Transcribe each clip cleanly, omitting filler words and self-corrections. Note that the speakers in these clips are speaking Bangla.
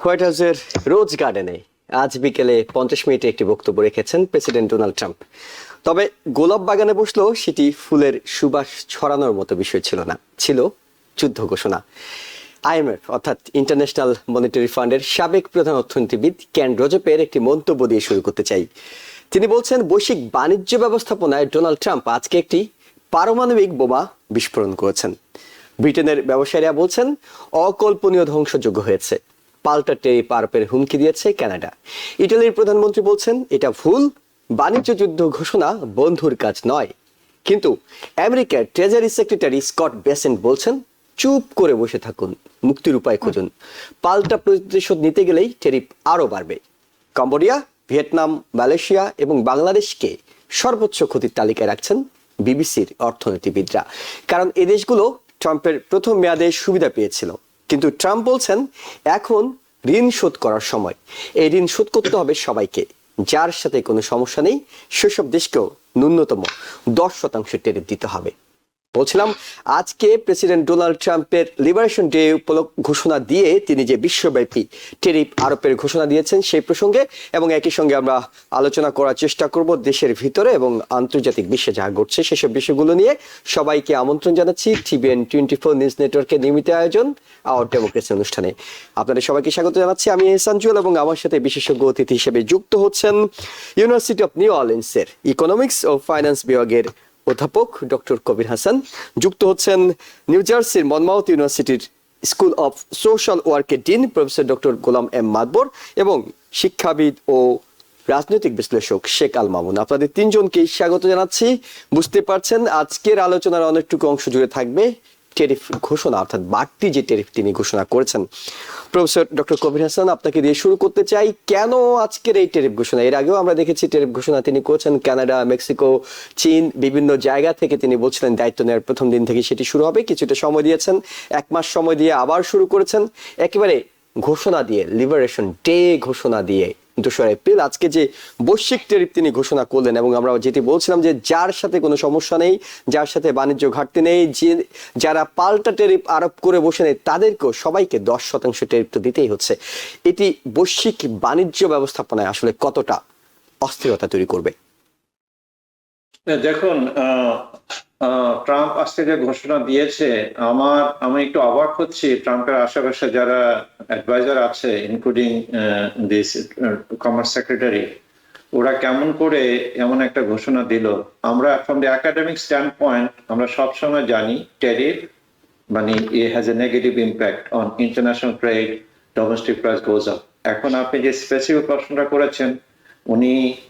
হোয়াইট হাউসের রোজ গার্ডেনে আজ বিকেলে 50 মিনিটে একটি বক্তব্য রেখেছেন প্রেসিডেন্ট ডোনাল্ড ট্রাম্প। তবে গোলাপ বাগানে বসলেও সেটি ফুলের সুবাস ছড়ানোর মতো বিষয় ছিল না, ছিল যুদ্ধ ঘোষণা। আইএমএফ অর্থাৎ ইন্টারন্যাশনাল মনিটারি ফান্ডের সাবেক প্রধান অর্থনীতিবিদ কেন রোজেপের একটি মন্তব্য দিয়ে শুরু করতে চাই। তিনি বলছেন, বৈশ্বিক বাণিজ্য ব্যবস্থাপনায় ডোনাল্ড ট্রাম্প আজকে একটি পারমাণবিক বোমা বিস্ফোরণ করেছেন। ব্রিটেনের ব্যবসায়ীরা বলছেন অকল্পনীয় ধ্বংসযোগ্য হয়েছে। পাল্টা টেরিফ আরোপের হুমকি দিয়েছে কানাডা। ইটালির প্রধানমন্ত্রী বলছেন এটা ভুল, বাণিজ্য যুদ্ধ ঘোষণা বন্ধুর কাজ নয়। কিন্তু আমেরিকার ট্রেজারি সেক্রেটারি স্কট বেসেন্ট বলছেন চুপ করে বসে থাকুন, মুক্তির উপায় খুঁজুন। পাল্টা প্রতিশোধ নিতে গেলেই টেরিফ আরো বাড়বে। কম্বোডিয়া, ভিয়েতনাম, মালয়েশিয়া এবং বাংলাদেশকে সর্বোচ্চ ক্ষতির তালিকায় রাখছেন বিবিসির অর্থনীতিবিদরা, কারণ এই দেশগুলো ট্রাম্পের প্রথম মেয়াদে সুবিধা পেয়েছিল। কিন্তু ট্রাম্প বলছেন এখন ঋণ শোধ করার সময়। এই ঋণ শোধ করতে হবে সবাইকে। যার সাথে কোনো সমস্যা নেই সেসব দেশকেও ন্যূনতম 10% টেরিফ দিতে হবে। বলছিলাম, আজকে প্রেসিডেন্ট ডোনাল্ড ট্রাম্পের লিবারেশন ডে ঘোষণা দিয়ে তিনি যে বিশ্বব্যাপী টেরিফ আরোপের ঘোষণা দিয়েছেন সেই প্রসঙ্গে, এবং একই সঙ্গে আমরা আলোচনা করার চেষ্টা করব দেশের ভিতরে এবং আন্তর্জাতিক বিশ্বে যা ঘটছে সেসব বিষয়গুলো নিয়ে। সবাইকে আমন্ত্রণ জানাচ্ছি TVN 24 নিউজ নেটওয়ার্কের নিয়মিত আয়োজন আওয়ার ডেমোক্রেসি অনুষ্ঠানে। আপনাদের সবাইকে স্বাগত জানাচ্ছি। আমি এহসান জুয়েল এবং আমার সাথে বিশেষজ্ঞ অতিথি হিসেবে যুক্ত হচ্ছেন ইউনিভার্সিটি অফ নিউ অরলিন্সের ইকোনমিক্স ও ফাইন্যান্স বিভাগের অধ্যাপক ডক্টর কবির হাসান, যুক্ত হচ্ছেন নিউ জার্সির মনমাউথ ইউনিভার্সিটির স্কুল অফ সোশ্যাল ওয়ার্কের ডিন প্রফেসর ডক্টর গোলাম এম মাদবর এবং শিক্ষাবিদ ও রাজনৈতিক বিশ্লেষক শেখ আল মামুন। আপনাদের তিনজনকেই স্বাগত জানাচ্ছি। বুঝতে পারছেন আজকের আলোচনার অনেকটুকু অংশ জুড়ে থাকবে টেরিফ ঘোষণা, অর্থাৎ বাড়তি যে টেরিফ তিনি ঘোষণা করেছেন। প্রফেসর ডক্টর কবির হাসান, আপনাকে দিয়ে শুরু করতে চাই। কেন আজকের এই টেরিফ ঘোষণা? এর আগেও আমরা দেখেছি টেরিফ ঘোষণা তিনি করেছেন কানাডা, মেক্সিকো, চীন, বিভিন্ন জায়গা থেকে তিনি বলছিলেন দায়িত্ব নেওয়ার প্রথম দিন থেকে সেটি শুরু হবে। কিছুটা সময় দিয়েছেন, 1 মাস সময় দিয়ে আবার শুরু করেছেন। একেবারে ঘোষণা দিয়ে, লিবারেশন ডে ঘোষণা দিয়ে 2 এপ্রিল আজকে যে বৈশ্বিক টেরিফ তিনি ঘোষণা করলেন, এবং আমরা যেটি বলছিলাম যে যার সাথে কোনো সমস্যা নেই, যার সাথে বাণিজ্য ঘাটতি নেই, যে যারা পাল্টা টেরিফ আরোপ করে বসে নেই তাদেরকেও সবাইকে 10% টেরিফ তো দিতেই হচ্ছে। এটি বৈশ্বিক বাণিজ্য ব্যবস্থাপনায় আসলে কতটা অস্থিরতা তৈরি করবে? দেখুন, ট্রাম্প আজকে যে ঘোষণা দিয়েছে, আমি একটু অবাক হচ্ছি। ট্রাম্পের আশেপাশে যারা অ্যাডভাইজার আছে, ইনক্লুডিং দিস কমার্স সেক্রেটারি, ওরা কেমন করে এমন একটা ঘোষণা দিল। আমরা from the academic stand point আমরা সবসময় জানি টেরিফ মানে it has a negative impact on international trade, domestic price goes up. এখন আপনি যে স্পেসিফিক প্রশ্নটা করেছেন,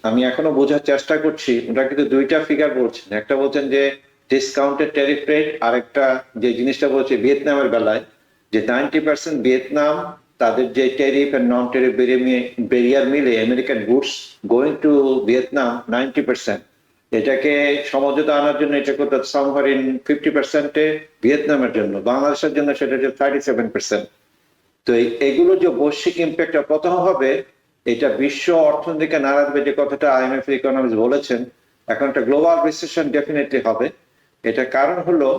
আমি এখনো বোঝার চেষ্টা করছি। ওটা কিন্তু দুইটা ফিগার বলছেন। একটা বলছেন যে ডিসকাউন্টেড টেরিফ রেট, আর একটা যে জিনিসটা বলছে ভিয়েতনামের বেলায় যে 90% ভিয়েতনাম তাদের যে tariff and non tariff barrier মিলে American goods going to Vietnam 90%। এটাকে সমঝোতা আনার জন্য এটা করতে সামহার ইন 50%-এ ভিয়েতনামের জন্য, বাংলাদেশের জন্য সেটা হচ্ছে 37%। তো এগুলো যে বৈশ্বিক ইম্প্যাক্টটা প্রথম হবে, এটা বিশ্ব অর্থনীতিকে নাড়া দেবে, যে কথাটা IMF ইকোনমিস্ট বলেছেন। এখন একটা গ্লোবাল রিসেশন ডেফিনেটলি হবে। এটা কারণ হলো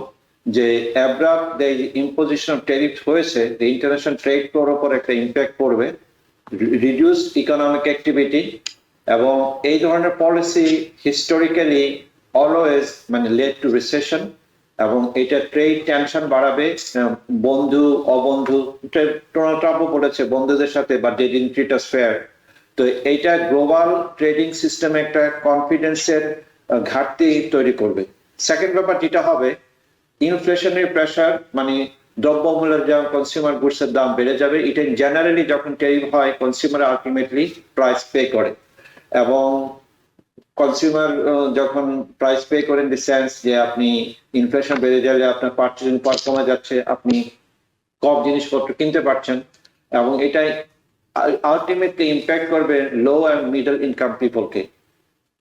যে অ্যাব্রাপ্ট যে ইম্পোজিশন অফ টেরিফ হয়েছে, ইন্টারন্যাশনাল ট্রেড এর উপর একটা ইম্প্যাক্ট পড়বে, রিডিউস ইকোনমিক অ্যাক্টিভিটি, এবং এই ধরনের পলিসি হিস্টোরিক্যালি অলওয়েজ মানে লেড টু রিসেশন, এবং এটা ট্রেড টেনশন বাড়াবে। বন্ধু অবন্ধু, ডোনাল্ড ট্রাম্পও বলেছে বন্ধুদের সাথে বা they didn't treat us fair. তো এইটা গ্লোবাল ট্রেডিং সিস্টেমে একটা কনফিডেন্সের ঘাটতি তৈরি করবে। সেকেন্ড ব্যাপার যেটা হবে, ইনফ্লেশনের প্রেসার, মানে দ্রব্যমূল্যের যেমন কনজিউমার গুডস এর দাম বেড়ে যাবে। এটা জেনারেলি যখন টেরিফ হয় কনজিউমার আলটিমেটলি প্রাইস পে করে, এবং কনজিউমার যখন প্রাইস পে করেন দি সেন্স যে আপনি ইনফ্লেশন বেড়ে গেলে আপনার পারচেজিং পাওয়ার কমে যাচ্ছে, আপনি কম জিনিসপত্র কিনতে পারছেন, এবং এটাই আলটিমেটলি ইম্প্যাক্ট করবে লো অ্যান্ড মিডল ইনকাম পিপলকে।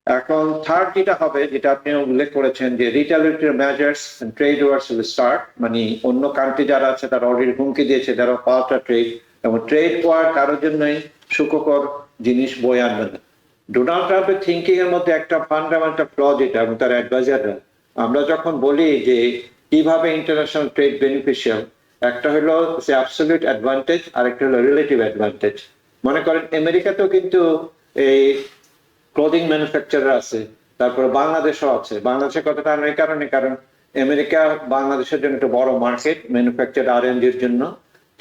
এখন থার্ড যেটা হবে, যেটা আপনি উল্লেখ করেছেন যে retaliatory measures and trade wars will start, মানে অন্য কান্ট্রি যারা আছে তারা অলরেডি হুমকি দিয়েছে যারা পাল্টা ট্রেড, এবং ট্রেড ওয়ার কারোর জন্যই সুখকর জিনিস বয়ে আনবে না। ডোনাল্ড ট্রাম্পের থিঙ্কিং এর মধ্যে একটা ফান্ডামেন্টাল ফ্ল যেটা, এবং তার অ্যাডভাইজাররা, আমরা যখন বলি যে কিভাবে ইন্টারন্যাশনাল ট্রেড বেনিফিশিয়াল, একটা হলো সে অ্যাবসলিউট অ্যাডভান্টেজ, আর একটা হলো রিলেটিভ অ্যাডভান্টেজ। মনে করেন আমেরিকাতেও কিন্তু এই ক্লোদিং ম্যানুফ্যাকচারার আছে, তারপরে বাংলাদেশও আছে। বাংলাদেশের কথাটা আনার কারণে, কারণ আমেরিকা বাংলাদেশের জন্য একটা বড় মার্কেট ম্যানুফ্যাকচার আর&ডির জন্য,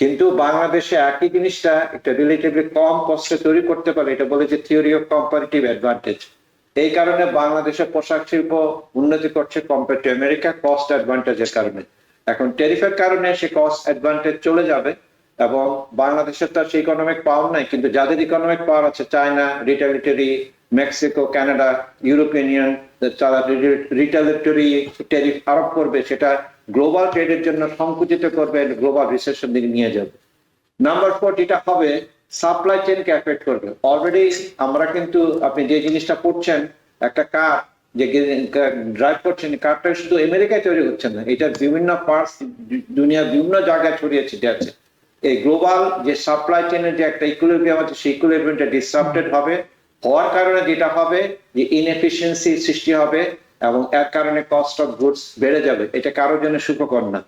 কিন্তু বাংলাদেশে একই জিনিসটা একটা রিলেটিভলি কম কস্টে তৈরি করতে পারে, এটা বলে যে থিওরি অফ কম্পারেটিভ অ্যাডভান্টেজ। এই কারণে বাংলাদেশের পোশাক শিল্প উন্নতি করছে কম্পেয়ার টু আমেরিকা, কস্ট অ্যাডভান্টেজের কারণে। এখন ট্যারিফের কারণে সে কস্ট অ্যাডভান্টেজ চলে যাবে, এবং বাংলাদেশের তো সেই ইকোনমিক পাওয়ার নাই, কিন্তু যাদের ইকোনমিক পাওয়ার আছে, China, retaliatory, Mexico, Canada, European union, তারা রিটালিটারি ট্যারিফ আরোপ করবে, সেটা গ্লোবাল ট্রেডের জন্য সংকুচিত করবে, গ্লোবাল রিসেশন দিকে নিয়ে যাবে। নাম্বার 4, যেটা হবে সাপ্লাই চেইনকে এফেক্ট করবে। অলরেডি আমরা কিন্তু, আপনি যে জিনিসটা পড়ছেন, একটা কার যে ড্রাইভ করছেন, কারটা শুধু আমেরিকায় তৈরি হচ্ছে না, এটা বিভিন্ন পার্টস দুনিয়ার বিভিন্ন জায়গায় ছড়িয়ে ছিটে আছে। এই গ্লোবাল যে সাপ্লাই চেইনের যে একটা ইকুইলিব্রিয়াম আছে, সেই ইকুইলিব্রিয়ামটা ডিসরাপ্টেড হবে। হওয়ার কারণে যেটা হবে যে ইনএফিসিয়েন্সি সৃষ্টি হবে, এবং এর কারণে কস্ট অফ গুডস বেড়ে যাবে। এটা কারোর জন্য সুখকর না।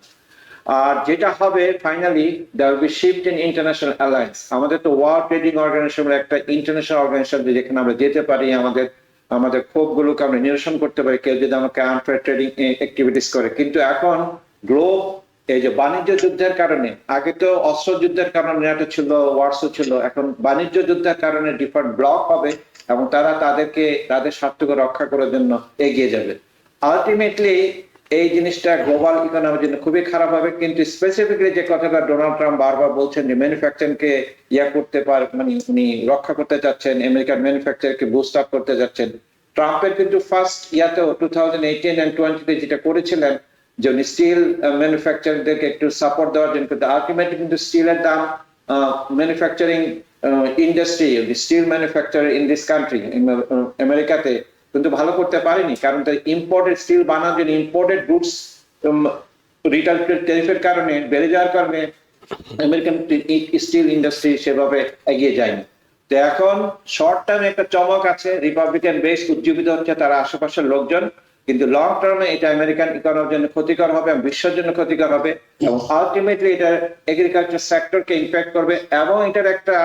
আর যেটা হবে finally, there will be shift in international alliance. আমাদের তো ওয়ার্ল্ড ট্রেডিং অর্গানাইজেশন একটা ইন্টারন্যাশনাল অর্গানাইজেশন, যেখানে আমরা যেতে পারি, আমাদের ক্ষোভগুলোকে আমরা নিরসন করতে পারি, কেউ যদি আমাকে আনফেয়ার ট্রেডিং অ্যাক্টিভিটিস করে। কিন্তু এখন গ্লোব এই যে বাণিজ্য যুদ্ধের কারণে, আগে তো অস্ত্র যুদ্ধের কারণে এটা ছিল, ওয়ার্সও ছিল, এখন বাণিজ্য যুদ্ধের কারণে ডিফারেন্ট ব্লক হবে, এবং তারা তাদের স্বার্থকে রক্ষা করার জন্য এগিয়ে যাবে। আলটিমেটলি এই জিনিসটা গ্লোবাল ইকোনমির জন্য খুবই খারাপ হবে। কিন্তু স্পেসিফিকলি যে কথাটা ডোনাল্ড ট্রাম্প বারবার বলছেন যে ম্যানুফ্যাকচারিংকে করতে পারে, মানে উনি রক্ষা করতে চাচ্ছেন, আমেরিকান ম্যানুফ্যাকচারকে বুস্ট আপ করতে যাচ্ছেন। ট্রাম্পের কিন্তু ফার্স্ট 2018 and 20 যেটা করেছিলেন, যে উনি স্টিল ম্যানুফ্যাকচারদেরকে একটু সাপোর্ট দেওয়ার জন্য, কিন্তু আলটিমেটলি কিন্তু স্টিলের দাম, manufacturing industry, steel manufacture in this country, আমেরিকাতে কিন্তু ভালো করতে পারেনি, কারণ তার ইম্পোর্টেড স্টিল বানানোর জন্য ইম্পোর্টেড গুডস রিটেল ট্যারিফের কারণে বেড়ে যাওয়ার কারণে আমেরিকান স্টিল ইন্ডাস্ট্রি সেভাবে এগিয়ে যায়নি। তো এখন শর্ট টার্মে একটা চমক আছে, রিপাবলিকান বেস উজ্জীবিত হচ্ছে তারা আশেপাশের লোকজন, কিন্তু লং টার্মে এটা আমেরিকান ইকোনমির জন্য ক্ষতিকর হবে, এবং বিশ্বের জন্য ক্ষতিকর হবে, এবং আলটিমেটলি এটা এগ্রিকালচার সেক্টরকে ইম্প্যাক্ট করবে। এবং এটার একটা,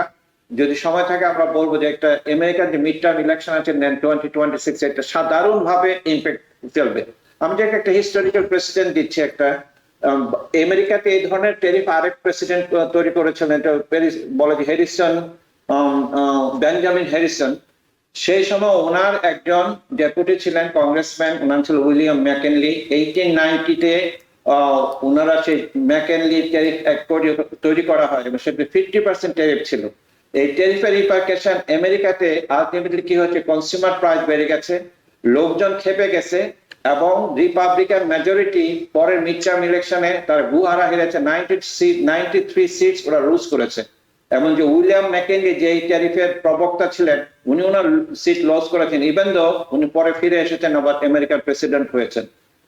যদি সময় থাকে আমরা বলবো যে একটা আমেরিকার যে মিড টার্ম ইলেকশন আছে 2026, একটা সাধারণ ভাবে ইম্প্যাক্ট ফেলবে। আমি যে একটা হিস্টোরিক্যাল প্রেসিডেন্ট দিচ্ছি, একটা আমেরিকাতে এই ধরনের ট্যারিফ আরেক প্রেসিডেন্ট তৈরি করেছিলেন, এটা বলে যে বেঞ্জামিন হ্যারিসন। সেই সময় ওনার একজন ডেপুটি ছিলেন কংগ্রেসম্যান, ওনার ছিল উইলিয়াম ম্যাকেনলি। 1890-তে ওনারা সেই ম্যাকেনলি ট্যারিফ তৈরি করা হয়, এবং সেটা 50% ট্যারিফ ছিল। এই ট্যারিফের রিপারকেশন আমেরিকাতে আলটিমেটলি কি হচ্ছে, কনজিউমার প্রাইস বেড়ে গেছে, লোকজন খেপে গেছে, এবং রিপাবলিকান মেজরিটি পরের মিড টার্ম ইলেকশনে তার গুহারা হেরেছে, 93 সিটস ওরা লুজ করেছে। এমন যে উইলিয়াম ম্যাকেনলি যে এই ট্যারিফের প্রবক্তা ছিলেন, উনি ওনার সিট লস করেছেন, ইভেন দো উনি পরে ফিরে এসেছেন, আবার আমেরিকার প্রেসিডেন্ট হয়েছেন।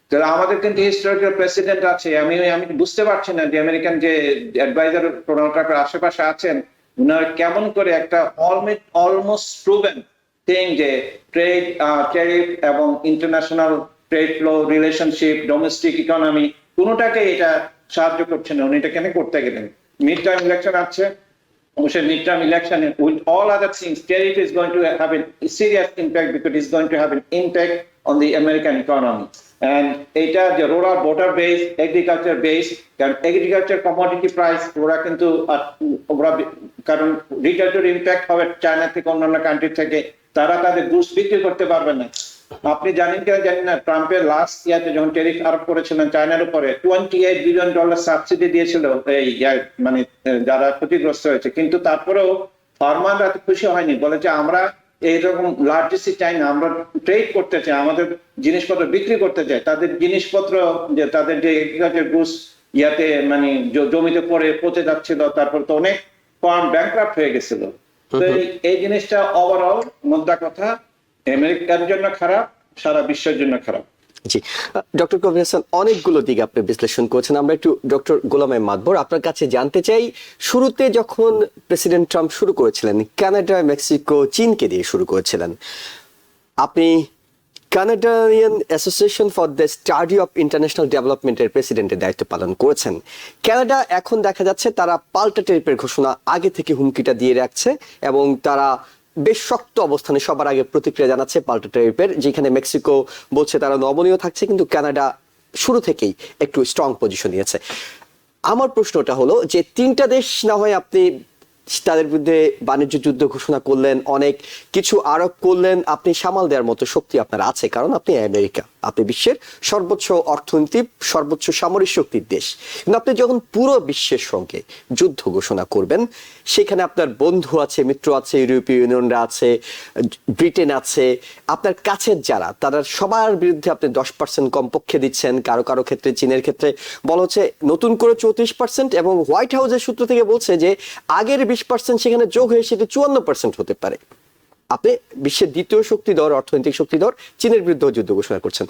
তাহলে আমাদের কিন্তু হিস্টোরিক্যাল প্রেসিডেন্ট আছে। আমি বুঝতে পারছি না যে আমেরিকান যে অ্যাডভাইজার ডোনাল্ড ট্রাম্পের আশেপাশে আছেন, উনারা কেমন করে একটা অলমোস্ট প্রুভেন থিং যে ট্রেড, ট্যারিফ এবং international trade flow, relationship, domestic economy, কোনোটাকে এটা সাহায্য করছে না। উনি এটা কেন করতে গেলেন? মিড টার্ম ইলেকশন আছে, অবশ্যই mid term election with all other things, tariff is going to have a serious impact, because it's going to have an impact on the American economy. And এটা যে rural border base, agriculture base, কারণ এগ্রিকালচার কমোডিটি প্রাইস ওরা কিন্তু, কারণ রিটেল ইম্প্যাক্ট হবে চায়না থেকে, অন্যান্য কান্ট্রি থেকে, তারা তাদের গুডস বিক্রি করতে পারবে না। আপনি জানেন কিনা জানি না, ট্রাম্পের লাস্ট ইয়ারে যখন ট্যারিফ আরোপ করেছিলেন চায়নার উপরে, $28 বিলিয়ন সাবসিডি দিয়েছিল এই মানে যারা ক্ষতিগ্রস্ত হয়েছে। কিন্তু তারপরেও ফার্মাররা খুশি হয়নি, বলে যে আমরা এইরকম লার্জেস্ট চাই না, আমরা ট্রেড করতে চাই, আমাদের জিনিসপত্র বিক্রি করতে চাই। তাদের জিনিসপত্র, যে তাদের যে এগ্রিকালচার গুডস মানে জমিতে পড়ে পচে যাচ্ছিল, তারপর তো অনেক ফার্ম ব্যাংক্রাফট হয়ে গেছিল। তো এই জিনিসটা ওভারঅল মোদ্দা কথা আমেরিকার জন্য খারাপ, সারা বিশ্বের জন্য খারাপ। জি, ডক্টর কবির হাসান, অনেকগুলো দিক আপনি বিশ্লেষণ করেছেন। আমরা একটু ডক্টর গোলাম মাতবর আপনার কাছে জানতে চাই, শুরুতে যখন প্রেসিডেন্ট ট্রাম্প শুরু করেছিলেন, কানাডা, মেক্সিকো, চীনকে দিয়ে শুরু করেছিলেন, আপনি Canadian association for the study of international ডেভেলপমেন্টের প্রেসিডেন্টের দায়িত্ব পালন করেছেন। কানাডা এখন দেখা যাচ্ছে তারা পাল্টা ট্যারিফের ঘোষণা আগে থেকে হুমকিটা দিয়ে রাখছে এবং তারা বেশ শক্ত অবস্থানে সবার আগে প্রতিক্রিয়া জানাচ্ছে পাল্টা ট্যারিফের, যেখানে মেক্সিকো বলছে তারা নমনীয় থাকছে, কিন্তু কানাডা শুরু থেকেই একটু স্ট্রং পজিশন নিয়েছে। আমার প্রশ্নটা হলো যে তিনটা দেশ না হয় আপনি তাদের বিরুদ্ধে বাণিজ্য যুদ্ধ ঘোষণা করলেন, অনেক কিছু আরোপ করলেন, আপনি সামাল দেওয়ার মতো শক্তি আপনার আছে, কারণ আপনি আমেরিকা, আপনি বিশ্বের সর্বোচ্চ অর্থনীতি, সর্বোচ্চ সামরিক শক্তির দেশ। কিন্তু আপনি যখন পুরো বিশ্বের সঙ্গে যুদ্ধ ঘোষণা করবেন, সেখানে আপনার বন্ধু আছে, মিত্র আছে, ইউরোপীয় ইউনিয়নরা আছে, ব্রিটেন আছে, আপনার কাছের যারা, তারা সবার বিরুদ্ধে আপনি 10% কমপক্ষে দিচ্ছেন। কারো কারো ক্ষেত্রে, চীনের ক্ষেত্রে বলা হচ্ছে নতুন করে 34%, এবং হোয়াইট হাউসের সূত্র থেকে বলছে যে আগের 20% সেখানে যোগ হয়ে সেটা 54% হতে পারে। আপনি বিশ্বের দ্বিতীয় শক্তিধর, অর্থনৈতিক শক্তিধর চীনের বিরুদ্ধে যুদ্ধ ঘোষণা করছেন।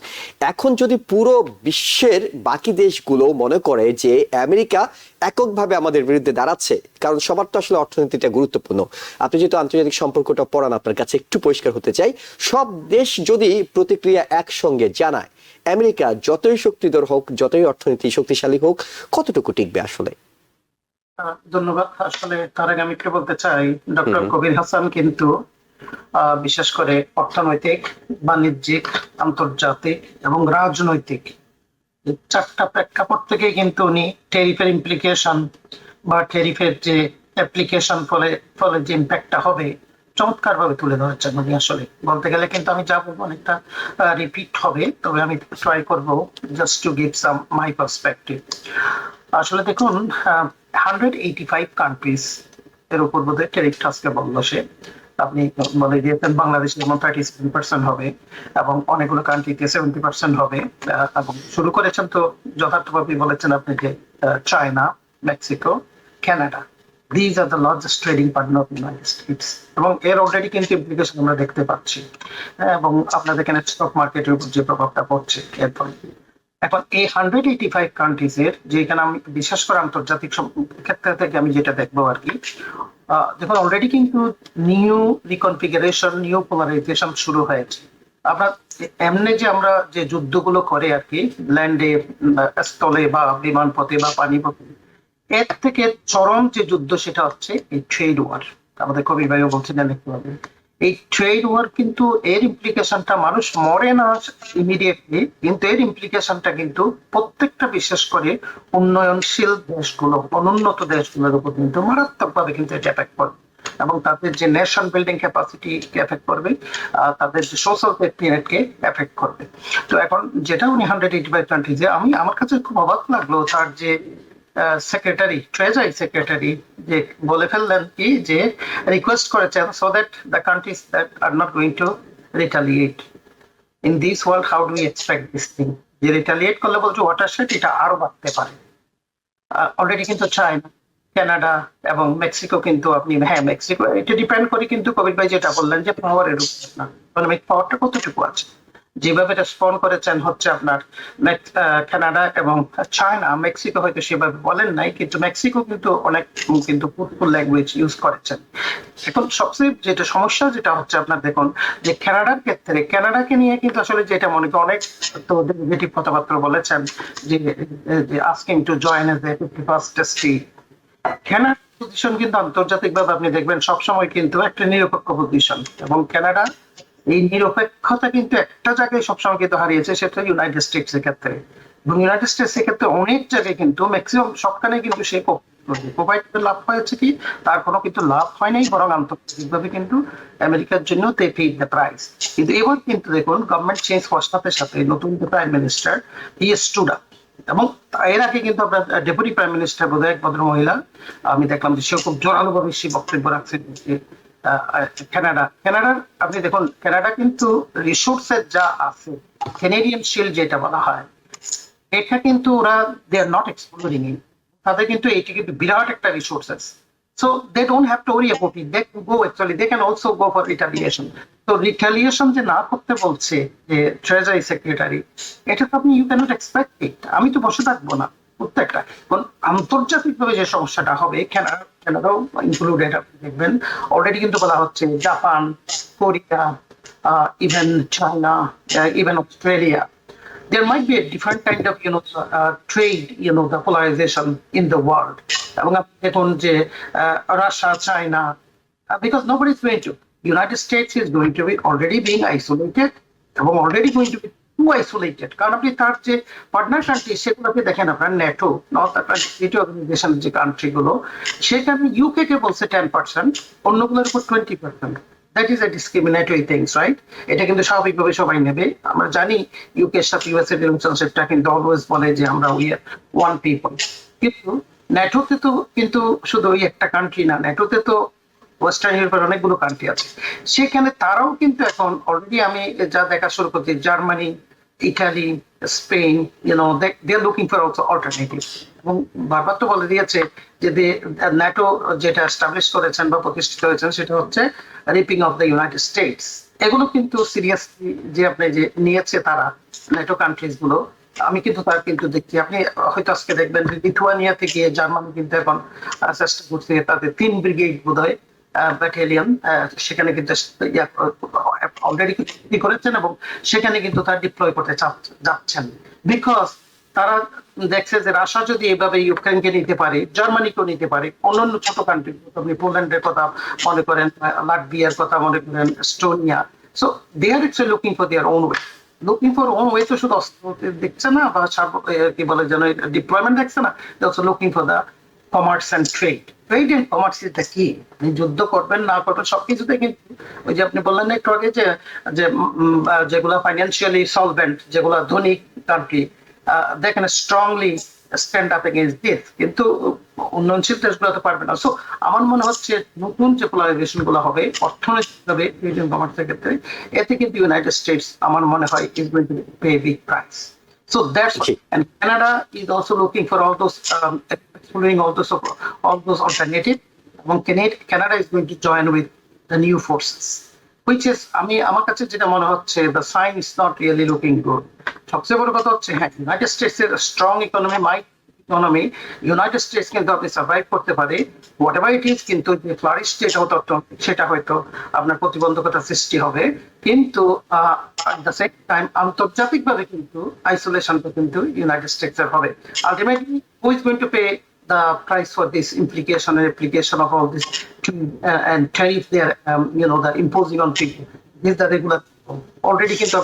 এখন যদি পুরো বিশ্বের বাকি দেশগুলো মনে করে যে আমেরিকা এককভাবে আমাদের বিরুদ্ধে দাঁড়াচ্ছে, কারণ সবার তো আসলে অর্থনীতিটা গুরুত্বপূর্ণ, আপনি যেহেতু আন্তর্জাতিক সম্পর্কটা পড়ান, আপনার কাছে একটু পরিষ্কার হতে চাই, সব দেশ যদি প্রতিক্রিয়া একসঙ্গে জানায়, আমেরিকা যতই শক্তিধর হোক, যতই অর্থনীতি শক্তিশালী হোক, কতটুকু টিকবে আসলে? ধন্যবাদ। আসলে তার আগে আমি একটু বলতে চাই, ডক্টর কবির হাসান কিন্তু বিশেষ করে অর্থনৈতিক, বাণিজ্যিক, আন্তর্জাতিক এবং রাজনৈতিক এই চারটা প্রেক্ষাপট থেকে কিন্তু উনি ট্যারিফের ইমপ্লিকেশন বা ট্যারিফের যে অ্যাপ্লিকেশন ফলে ফলে যে ইম্প্যাক্টটা হবে চমৎকার ভাবে তুলে ধরেছেন। উনি আসলে বলতে গেলে কিন্তু আমি যা বলবো অনেকটা রিপিট হবে, তবে আমি ট্রাই করবো just to give some my perspective. আসলে দেখুন, 185 কান্ট্রিজ এর উপর বোধহয় ট্যারিফ আজকে বললো সে। আপনি বলে দিয়েছেন বাংলাদেশে যেমন 37% হবে এবং অনেকগুলো কান্ট্রিতে 70% হবে। এবং শুরু করেছেন তো যথার্থভাবে বলেছেন আপনি যে China, Mexico, Canada, these are the largest trading partner of United states, এবং এর অলরেডি কিন্তু ইমপ্লিকেশন আমরা দেখতে পাচ্ছি। এবং আপনাদের এখানে স্টক মার্কেটের উপর যে প্রভাবটা পড়ছে এর ফলে। এখন এই 185 কান্ট্রিজ এর, যেখানে আমি বিশেষ করে আন্তর্জাতিক ক্ষেত্রে থেকে আমি যেটা দেখবো আর কি, দেখুন অলরেডি কিন্তু নিউ রিকনফিগারেশন, নিউ পোলারাইজেশন শুরু হয়েছে। আমরা এমনি যে আমরা যে যুদ্ধগুলো করে আর কি, ল্যান্ডে, স্থলে বা বিমান পথে বা পানি পথে, এর থেকে চরম যে যুদ্ধ সেটা হচ্ছে এই ট্রেড ওয়ার। আমাদের কবির ভাইও বলছিলেন একটু আগে, এই ট্রেড ওয়ার কিন্তু এর ইমপ্লিকেশনটা মানুষ মরে না ইমিডিয়েটলি, কিন্তু এর ইমপ্লিকেশনটা কিন্তু প্রত্যেকটা বিশেষ করে উন্নয়নশীল দেশগুলো, অনুন্নত দেশগুলোর উপর কিন্তু মারাত্মকভাবে কিন্তু এটা এফেক্ট করবে, এবং তাদের যে নেশন বিল্ডিং ক্যাপাসিটি এফেক্ট করবে, তাদের যে সোশ্যাল সেফটি নেটকে এফেক্ট করবে। তো এখন যেটা উনি 185 কান্ট্রিজে, আমি আমার কাছে খুব অবাক লাগলো তার যে সেক্রেটারি, ট্রেজারি সেক্রেটারি যে বলে ফেললেন কি যে রিকোয়েস্ট করেছেন so that the countries that are not going to retaliate in this world, how do we expect this thing, যে রিটালিয়েট করলে বলছে ওয়াটারশেড এটা আরো বাড়তে পারে। অলরেডি কিন্তু চায়না, কানাডা এবং মেক্সিকো কিন্তু, আপনি হ্যাঁ মেক্সিকো এটা ডিপেন্ড করে কিন্তু কবির ভাই যেটা বললেন যে পাওয়ারের উপর, না ইকোনমিক পাওয়ারটা কতটুকু আছে, যেভাবে রেসপন্ড করেছেন হচ্ছে আপনার কানাডা এবং চায়না। মেক্সিকো হয়তো সেভাবে বলেন নাই, কিন্তু মেক্সিকো কিন্তু অনেক কিন্তু ফুটফুল ল্যাঙ্গুয়েজ ইউজ করেছেন। এখন সবচেয়ে যেটা সমস্যা যেটা হচ্ছে আপনার দেখুন যে কানাডার ক্ষেত্রে, কানাডাকে নিয়ে কিন্তু আসলে যেটা মনে করি অনেক তো নেগেটিভ কথাবার্তা বলেছেন যে asking to join as a 51st state. কানাডার পজিশন কিন্তু আন্তর্জাতিকভাবে আপনি দেখবেন সবসময় কিন্তু একটা নিরপেক্ষ পজিশন, এবং কানাডা এই নিরপেক্ষতা কিন্তু একটা জায়গায় সবসময় কিন্তু হারিয়েছে, সেটা ইউনাইটেড স্টেটস এর ক্ষেত্রে। এবং ইউনাইটেড স্টেটস এর ক্ষেত্রে অনেক জায়গায় কিন্তু ম্যাক্সিমাম সবখানে কিন্তু সে প্রোভাইড লাভ হয়েছে কি, তার কোনো কিন্তু লাভ হয় নাই, বরং আন্তর্জাতিকভাবে কিন্তু আমেরিকার জন্য দে পেইড দ্য প্রাইস। কিন্তু এবার কিন্তু দেখুন গভর্নমেন্ট চেঞ্জ হওয়ার সাথে সাথে নতুন যে প্রাইম মিনিস্টার, হি স্টুড আপ, এবং এর আগে কিন্তু আপনার ডেপুটি প্রাইম মিনিস্টার বোধহয় এক ভদ্র মহিলা, আমি দেখলাম যে সেও খুব জোরালোভাবে সে বক্তব্য রাখছেন যে কানাডার আপনি দেখুন কানাডা কিন্তু রিসোর্সের যা আছে, কেনেডিয়ান শিল্ড যেটা বলা হয়, এটা কিন্তু ওরা দে আর নট এক্সপ্লোরিং ইট, তাদের কিন্তু এটি কিন্তু বিরাট একটা resources. So they don't have to worry about it. They can go actually, they can also go for retaliation. So retaliation যে না করতে বলছে যে ট্রেজারি সেক্রেটারি, এটা তো আপনি ইউ ক্যানট এক্সপেক্ট ইট। আমি তো বসে থাকবো না প্রত্যেকটা, কারণ আন্তর্জাতিকভাবে যে সমস্যাটা হবে, কানাডাও ইনক্লুডেড, আপনি দেখবেন অলরেডি কিন্তু বলা হচ্ছে Japan, Korea, even China, even Australia. There might be a different kind of trade, the polarization in the world. এবং আপনি দেখুন যে Russia, China, because nobody is going to. United States is going to be already being isolated এবং already going to be too isolated. কারণ আপনি তার যে পার্টনার কান্ট্রি সেগুলো আপনি দেখেন, আপনার ন্যাটো, নর্থ আটলান্টিক অর্গানাইজেশনের যে কান্ট্রিগুলো, সেখানে ইউকে কে বলছে 10%, অন্যগুলোর উপর 20%. That is a discriminatory things, right? এটা কিন্তু স্বাভাবিকভাবে সবাই নেবে। আমরা জানি ইউকে এর সাথে ইউএস এর রিলেশনশিপটা কিন্তু অলওয়েজ বলে যে আমরা উই আর ওয়ান পিপল। কিন্তু ন্যাটোতে তো কিন্তু শুধু ওই একটা কান্ট্রি না, ন্যাটোতে তো ওয়েস্টার্ন ইউরোপের অনেকগুলো কান্ট্রি আছে। সেখানে তারাও কিন্তু এখন অলরেডি আমি যা দেখা শুরু করছি, Germany, Italy, Spain, they are looking for also alternative. এবং বারবার তো বলে দিয়েছে যে ন্যাটো যেটা এস্টাবলিশ করেছেন বা প্রতিষ্ঠিত হয়েছেন সেটা হচ্ছে reaping of the United states. এগুলো কিন্তু সিরিয়াসলি যে আপনি যে নিয়েছে তারা ন্যাটো কান্ট্রিজ গুলো, আমি কিন্তু তার কিন্তু দেখছি, আপনি হয়তো আজকে দেখবেন লিথুয়ানিয়া থেকে জার্মানি কিন্তু এখন চেষ্টা করছে তাদের 3 ব্রিগেড বোধহয় ব্যাটালিয়ন সেখানে কিন্তু অলরেডি চুক্তি করেছেন এবং সেখানে কিন্তু তারা ডিপ্লয় করতে যাচ্ছেন। বিকজ তারা দেখছে যে রাশিয়া যদি এভাবে ইউক্রেনকে নিতে পারে, জার্মানিকেও নিতে পারে, অন্যান্য ছোট কান্ট্রি, আপনি পোল্যান্ডের কথা মনে করেন, লাটভিয়ার কথা মনে করেন, Estonia, so they are it's looking for their own way. Looking for own way তো শুধু দেখছে না বা কি বলে যেন ডিপ্লয়মেন্ট দেখছে না, they also looking for the commerce and trade. Trade and commerce is the key. আপনি যুদ্ধ করবেন না করবেন সবকিছুতে কিন্তু ওই যে আপনি বললেন একটু আগে যে যেগুলো ফাইন্যান্সিয়ালি সলভেন্ট, যেগুলো ধনী country, they can strongly stand up against this, কিন্তু উন্নয়নশীল দেশগুলো তো পারবে না। সো আমার মনে হচ্ছে নতুন যে পোলারাইজেশন গুলো হবে অর্থনৈতিকভাবে কমার্সের ক্ষেত্রে, এতে কিন্তু ইউনাইটেড স্টেটস আমার মনে হয় is going to pay big price. So that's and Canada is also looking for all those exploring all those alternatives. And Canada is going to join with the new forces, which is আমার কাছে যেটা মনে হচ্ছে the sign is not really looking good. সবচেয়ে বড় কথা হচ্ছে হ্যাঁ, ইউনাইটেড স্টেটস এর স্ট্রং ইকোনমি, ইউনাইটেড স্টেটস কিন্তু আপনি সার্ভাইভ করতে পারে হোয়াট এভার ইট ইজ, কিন্তু যে ফ্লারিশ যেটা হতো সেটা হয়তো আপনার প্রতিবন্ধকতা সৃষ্টি হবে। কিন্তু at the same time আন্তর্জাতিকভাবে কিন্তু আইসোলেশনটা কিন্তু ইউনাইটেড স্টেটস এর হবে। Ultimately who is going to pay the price for this implication and application of all this and tariff they are the imposing on people? This is the regular already কিন্তু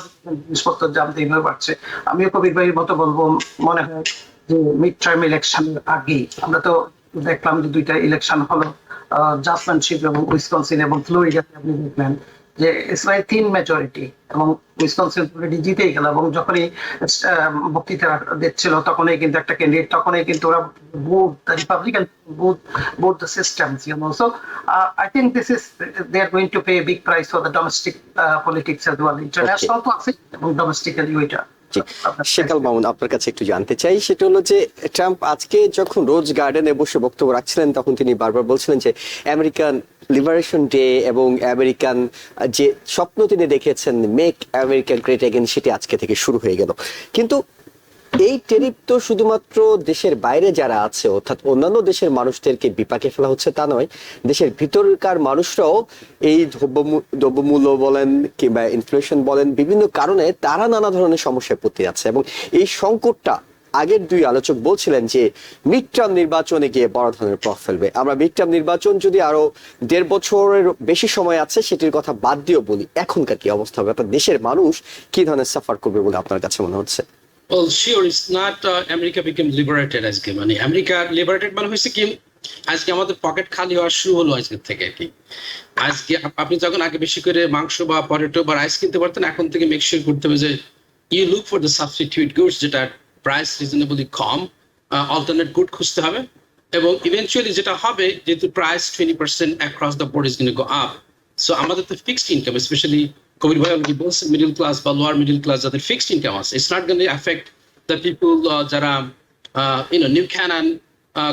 জিনিসপত্র জানতে এইভাবে বাড়ছে। আমিও কবির ভাইয়ের মতো বলবো, মনে হয় যে মিড টার্ম ইলেকশনের আগে আমরা তো দেখলাম যে 2টা ইলেকশন হলো, জাসমানশিপ এবং উইসকনসিন এবং ফ্লোরিডাতে আপনি দেখলেন যে ইসরায়েল 3 মেজরিটি এবং উইসকনসিন অলরেডি জিতেই গেল। এবং যখনই বক্তৃতা দিচ্ছিল তখনই কিন্তু একটা ক্যান্ডিডেট, তখনই কিন্তু ওরা both the Republican, both the systems, So I think this is they are going to pay a big price for the domestic politics as well. International তো আছে এবং domestically ওইটা। শেখাল মামুন, আপনার কাছে একটু জানতে চাই, সেটা হলো যে ট্রাম্প আজকে যখন রোজ গার্ডেনে বসে বক্তব্য রাখছিলেন তখন তিনি বারবার বলছিলেন যে আমেরিকান লিবারেশন ডে এবং আমেরিকান যে স্বপ্ন তিনি দেখেছেন মেক আমেরিকা গ্রেট এগেন, সেটি আজকে থেকে শুরু হয়ে গেল। কিন্তু এই টেরিফ তো শুধুমাত্র দেশের বাইরে যারা আছে অর্থাৎ অন্যান্য দেশের মানুষদেরকে বিপাকে ফেলা হচ্ছে তা নয়, দেশের ভিতরকার মানুষরাও এই দ্রব্যমূল্য বলেন কিংবা ইনফ্লেশন বলেন বিভিন্ন কারণে তারা নানা ধরনের সমস্যায় পড়তে যাচ্ছে। এবং এই সংকটটা আগের 2 আলোচক বলছিলেন যে মিড টার্ম নির্বাচনে গিয়ে বড় ধরনের প্রভাব ফেলবে। আমরা মিড টার্ম নির্বাচন যদি আরো 1.5 বছরের বেশি সময় আছে সেটির কথা বাদ দিয়েও বলি, এখনকার কি অবস্থা হবে, অর্থাৎ দেশের মানুষ কি ধরনের সাফার করবে বলে আপনার কাছে মনে হচ্ছে? Well, sure, it's not America became liberated আজকে, মানে আমেরিকা লিবারেটেড মানে হয়েছে কি আজকে আমাদের পকেট খালি হওয়া শুরু হলো আজকে থেকে আর কি। আজকে আপনি যখন আগে বেশি করে মাংস বা পটেটো বা রাইস কিনতে পারতেন, এখন থেকে মেক শিওর করতে হবে যে you look for the substitute goods, যেটা প্রাইস রিজনেবলি কম, অল্টারনেট গুড খুঁজতে হবে। এবং ইভেনচুয়ালি যেটা হবে, যেহেতু price 20% across the board is going to go up, so আমাদের তো ফিক্সড ইনকাম, স্পেশালি কবির ভাই অলরেডি বলছেন মিডল ক্লাস বা লোয়ার মিডল ক্লাস যাদের ফিক্সড ইনকাম আছে, it's not going to affect the people যারা নিউ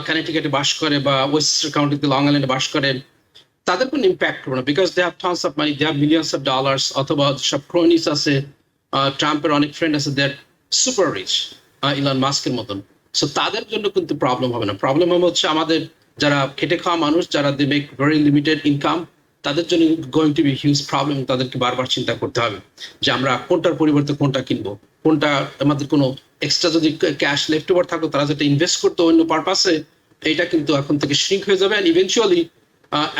কানেটিকাটে বাস করে বা ওয়েস্টার্ন কাউন্টিতে লং আইল্যান্ডে বাস করে, তাদের কোনো ইম্প্যাক্ট করবে না, because they have tons of money, they have millions of dollars. অথবা সব ক্রোনিস আছে, ট্রাম্পের অনেক ফ্রেন্ড আছে, they are super rich, Elon মাস্কের মতন। সো তাদের জন্য কিন্তু প্রবলেম হবে না। প্রবলেম হবে হচ্ছে আমাদের যারা খেটে খাওয়া মানুষ, যারা they make very limited income, তাদের জন্য going to be huge problem. তাদেরকে বারবার চিন্তা করতে হবে যে আমরা কোনটার পরিবর্তে কোনটা কিনবো, কোনটা আমাদের কোনো এক্সট্রা যদি ক্যাশ লেফট ওভার থাকতো তারা যেটা ইনভেস্ট করতো অন্য পারপাসে, এটা কিন্তু এখন থেকে শ্রিঙ্ক হয়ে যাবে। অ্যান্ড ইভেনচুয়ালি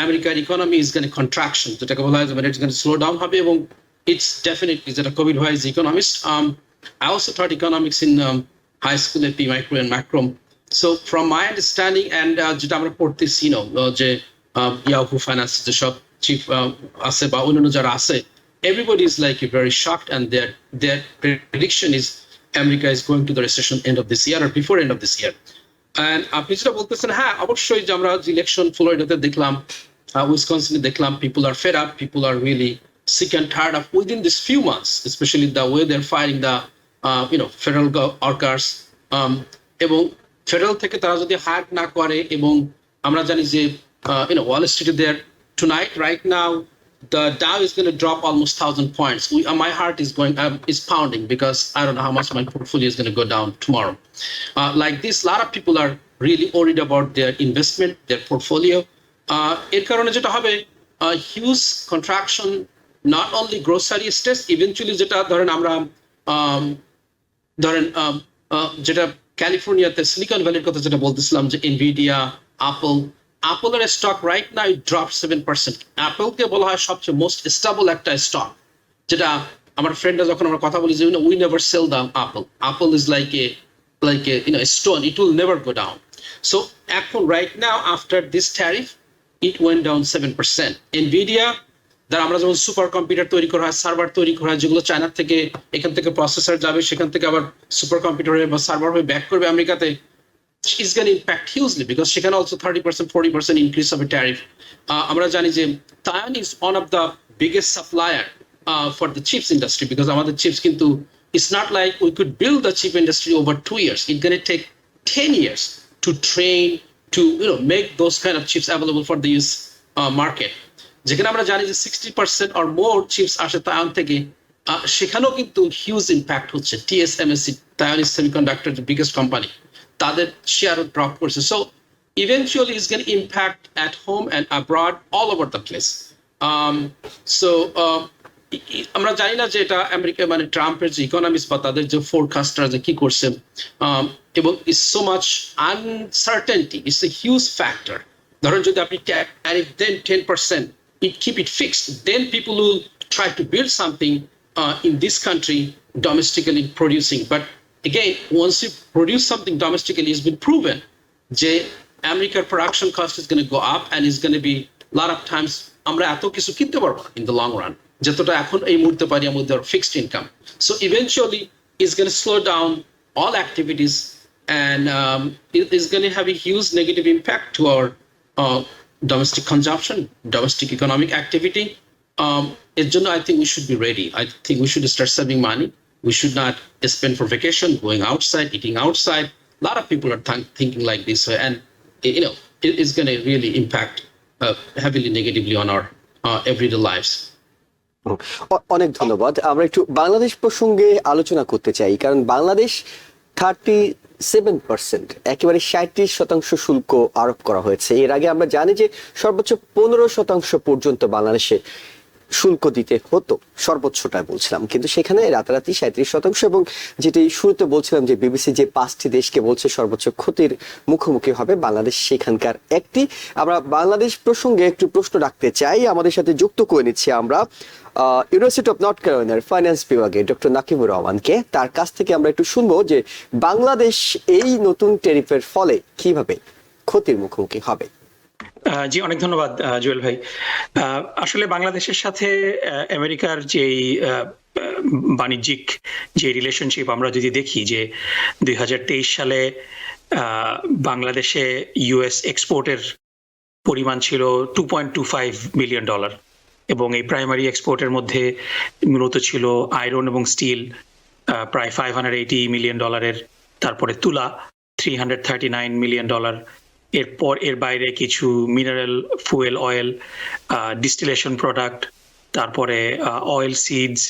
আমেরিকার ইকোনমি ইজ গান কন্ট্রাকশন, যেটাকে বলা হয় ইটস গান স্লো ডাউন হবে। এবং ইটস ডেফিনেটলি, যেটা কবির ভাই is economist, I also taught economics in high school at Micro and Macrom. So from my understanding, and যেটা আমরা পড়তেছি যে Yahoo Finance যেসব চিফ আছে বা অন্যান্য যারা আছে, everybody is like very shocked, and their prediction is America is going to the recession end of this year or before end of this year. And আপনি যেটা বলতেছেন, হ্যাঁ অবশ্যই, যে আমরা ইলেকশন ফ্লোরিডাতে দেখলাম, উইসকনসিনে দেখলাম, people are fed up, people are really sick and tired of within these few months, especially the way they're fighting the federal workers, এবং ফেডারেল থেকে তারা যদি হার্ট না করে, এবং আমরা জানি যে ওয়াল স্ট্রিটে দেয়ার tonight right now the Dow is going to drop almost 1,000 points. My heart is pounding because I don't know how much my portfolio is going to go down tomorrow. Like this, a lot of people are really worried about their investment, their portfolio. এর কারণে যেটা হবে, huge contraction, not only grocery stores, eventually যেটা ধরেন আমরা যেটা ক্যালিফোর্নিয়াতে সিলিকন ভ্যালির কথা যেটা বলতেছিলাম, যে Nvidia, Apple's stock right now it dropped 7%. Appleকে বলা হয় সবচেয়ে মোস্ট স্টেবল একটা স্টক, যেটা আমার ফ্রেন্ডরা যখন আমরা কথা বলি যে we never sell the Apple is like a stone, it will never go down. So এখন right now after this tariff it went down 7%. Nvidia, যারা আমরা যেমন সুপার কম্পিউটার তৈরি করা হয়, সার্ভার তৈরি করা হয়, যেগুলো চায়না থেকে এখান থেকে প্রসেসর যাবে, সেখান থেকে আবার সুপার কম্পিউটার বা সার্ভার হয়ে ব্যাক করবে আমেরিকাতে, is going to impact hugely because she can also 30%, 40% increase of a tariff. আমরা জানি যে Taiwan is one of the biggest supplier for the chips industry, because আমাদের chips কিন্তু it's not like we could build the chip industry over 2 years. It's going to take 10 years to train, to make those kind of chips available for the US market. যেখানে আমরা জানি যে 60% or more chips আসে তাইওয়ান থেকে, সেখানেও কিন্তু হিউজ ইম্প্যাক্ট হচ্ছে। TSMC, Taiwanese semiconductor, the biggest company, তাদের শেয়ার ড্রপ করছে। So eventually it's going impact at home and abroad, all over the place. So আমরা জানি না যে এটা আমেরিকা মানে ট্রাম্পের যে ইকোনমিস্ট বা তাদের যে ফোরকাস্টার যে কি করছে, এবং is so much uncertainty, it's a huge factor. ধরেন যদি আপনি tariff then 10%, keep it fixed, then people will try to build something in this country domestically producing. But again, once you produce something domestically, it's been proven that American production cost is going to go up, and it's going to be a lot of times আমরা এত কিছু কিনতে পারবো in the long run যতটা এখন এই মুহূর্তে পারি আমাদের fixed income. So eventually it's going to slow down all activities, and it is going to have a huge negative impact to our domestic consumption, domestic economic activity. এর জন্য I think we should be ready. I think we should start saving money. We should not spend for vacation, going outside, eating outside. A lot of people are thinking like this, and it is going to really impact heavily negatively on our everyday lives. অনেক ধন্যবাদ। আমরা একটু বাংলাদেশ প্রসঙ্গে আলোচনা করতে চাই, কারণ বাংলাদেশ 37%, একেবারে 37% শুল্ক আরোপ করা হয়েছে। এর আগে আমরা জানি যে সর্বোচ্চ 15% পর্যন্ত বাংলাদেশে শুল্ক দিতে হতো, সর্বোচ্চটা বলছিলাম, কিন্তু সেখানে রাতারাতি 37%। এবং যেটি শুরুতে বলছিলাম যে বিবিসি যে 5টি দেশকে বলছে সর্বোচ্চ ক্ষতির মুখোমুখি হবে, বাংলাদেশ সেখানকার একটি। আমরা বাংলাদেশ প্রসঙ্গে একটু প্রশ্ন রাখতে চাই, আমাদের সাথে যুক্ত করে নিচ্ছি আমরা ইউনিভার্সিটি অফ নর্থ ক্যারোলাইনার ফাইন্যান্স বিভাগে ডক্টর নাকিবুর রহমানকে। তার কাছ থেকে আমরা একটু শুনবো যে বাংলাদেশ এই নতুন ট্যারিফের ফলে কিভাবে ক্ষতির মুখোমুখি হবে। জি, অনেক ধন্যবাদ জুয়েল ভাই। আসলে বাংলাদেশের সাথে আমেরিকার যেই বাণিজ্যিক যে রিলেশনশিপ আমরা যদি দেখি, যে 2023 সালে বাংলাদেশে ইউএস এক্সপোর্টের পরিমাণ ছিল $2.25 বিলিয়ন, এবং এই প্রাইমারি এক্সপোর্টের মধ্যে মূলত ছিল আয়রন এবং স্টিল প্রায় $580 মিলিয়ন, তারপরে তুলা $339 মিলিয়ন, এরপর এর বাইরে কিছু mineral fuel oil, distillation product, তারপরে অয়েল সিডস,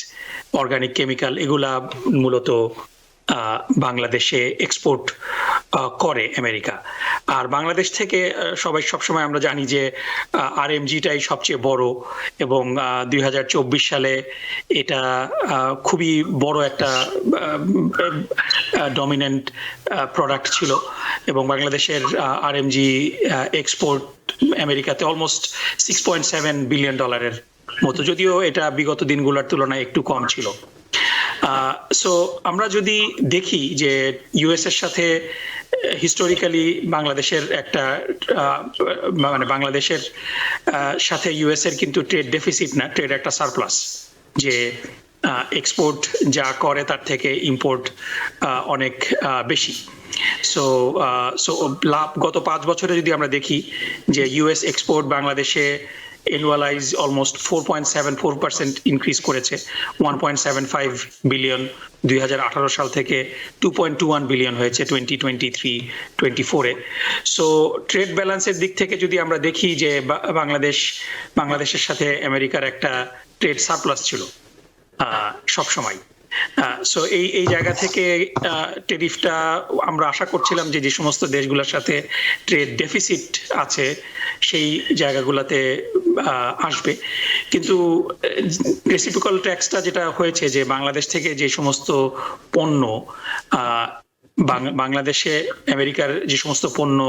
অর্গানিক কেমিক্যাল, এগুলা মূলত বাংলাদেশে এক্সপোর্ট করে আমেরিকা। আর বাংলাদেশ থেকে সবাই সবসময় আমরা জানি যে আরএমজিটাই সবচেয়ে বড়, এবং 2024 সালে এটা খুবই বড় একটা ডমিনেন্ট প্রোডাক্ট ছিল, এবং বাংলাদেশের আরএমজি এক্সপোর্ট আমেরিকাতে অলমোস্ট $6.7 বিলিয়ন মতো, যদিও এটা বিগত দিনগুলোর তুলনায় একটু কম ছিল। সো আমরা যদি দেখি যে ইউএস এর সাথে হিস্টোরিক্যালি বাংলাদেশের একটা মানে বাংলাদেশের সাথে ইউএস এর কিন্তু ট্রেড ডেফিসিট না, ট্রেড একটা সারপ্লাস, যে এক্সপোর্ট যা করে তার থেকে ইম্পোর্ট অনেক বেশি। সো লাভ গত 5 বছরে যদি আমরা দেখি যে ইউএস এক্সপোর্ট বাংলাদেশে annualize almost 4.74% ইনক্রিজ করেছে, 1.75 বিলিয়ন 2018 সাল থেকে 2.21 বিলিয়ন হয়েছে 2023-24-এ। সো ট্রেড ব্যালেন্সের দিক থেকে যদি আমরা দেখি যে বাংলাদেশের সাথে আমেরিকার একটা ট্রেড সারপ্লাস ছিল সব সময়। সো এই জায়গা থেকে টেরিফটা আমরা আশা করছিলাম যে সমস্ত দেশগুলোর সাথে ট্রেড ডেফিসিট আছে সেই জায়গাগুলোতে আসবে, কিন্তু রেসিপ্রোকাল ট্যাক্সটা যেটা হয়েছে যে বাংলাদেশ থেকে যে সমস্ত পণ্য বাংলাদেশে আমেরিকার যে সমস্ত পণ্য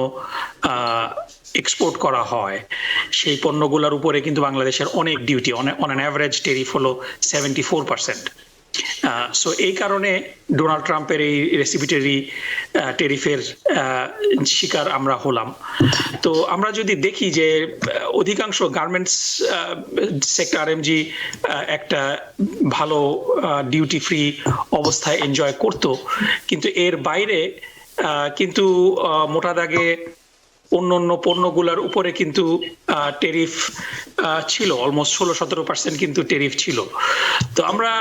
এক্সপোর্ট করা হয় সেই পণ্যগুলোর উপরে কিন্তু বাংলাদেশের অনেক duty, on an average tariff হলো 74%। সো এই কারণে ডোনাল্ড ট্রাম্পের এই রেসিপিটারি টেরিফের শিকার আমরা হলাম। তো আমরা যদি দেখি যে অধিকাংশ গার্মেন্টস সেক্টর আরএমজি একটা ভালো ডিউটি ফ্রি অবস্থায় এনজয় করত, কিন্তু এর বাইরে কিন্তু মোটা দাগে অন্য পণ্যগুলোর উপরে কিন্তু টেরিফ ছিল, অলমোস্ট 16-17% কিন্তু টেরিফ ছিল। তো আমরা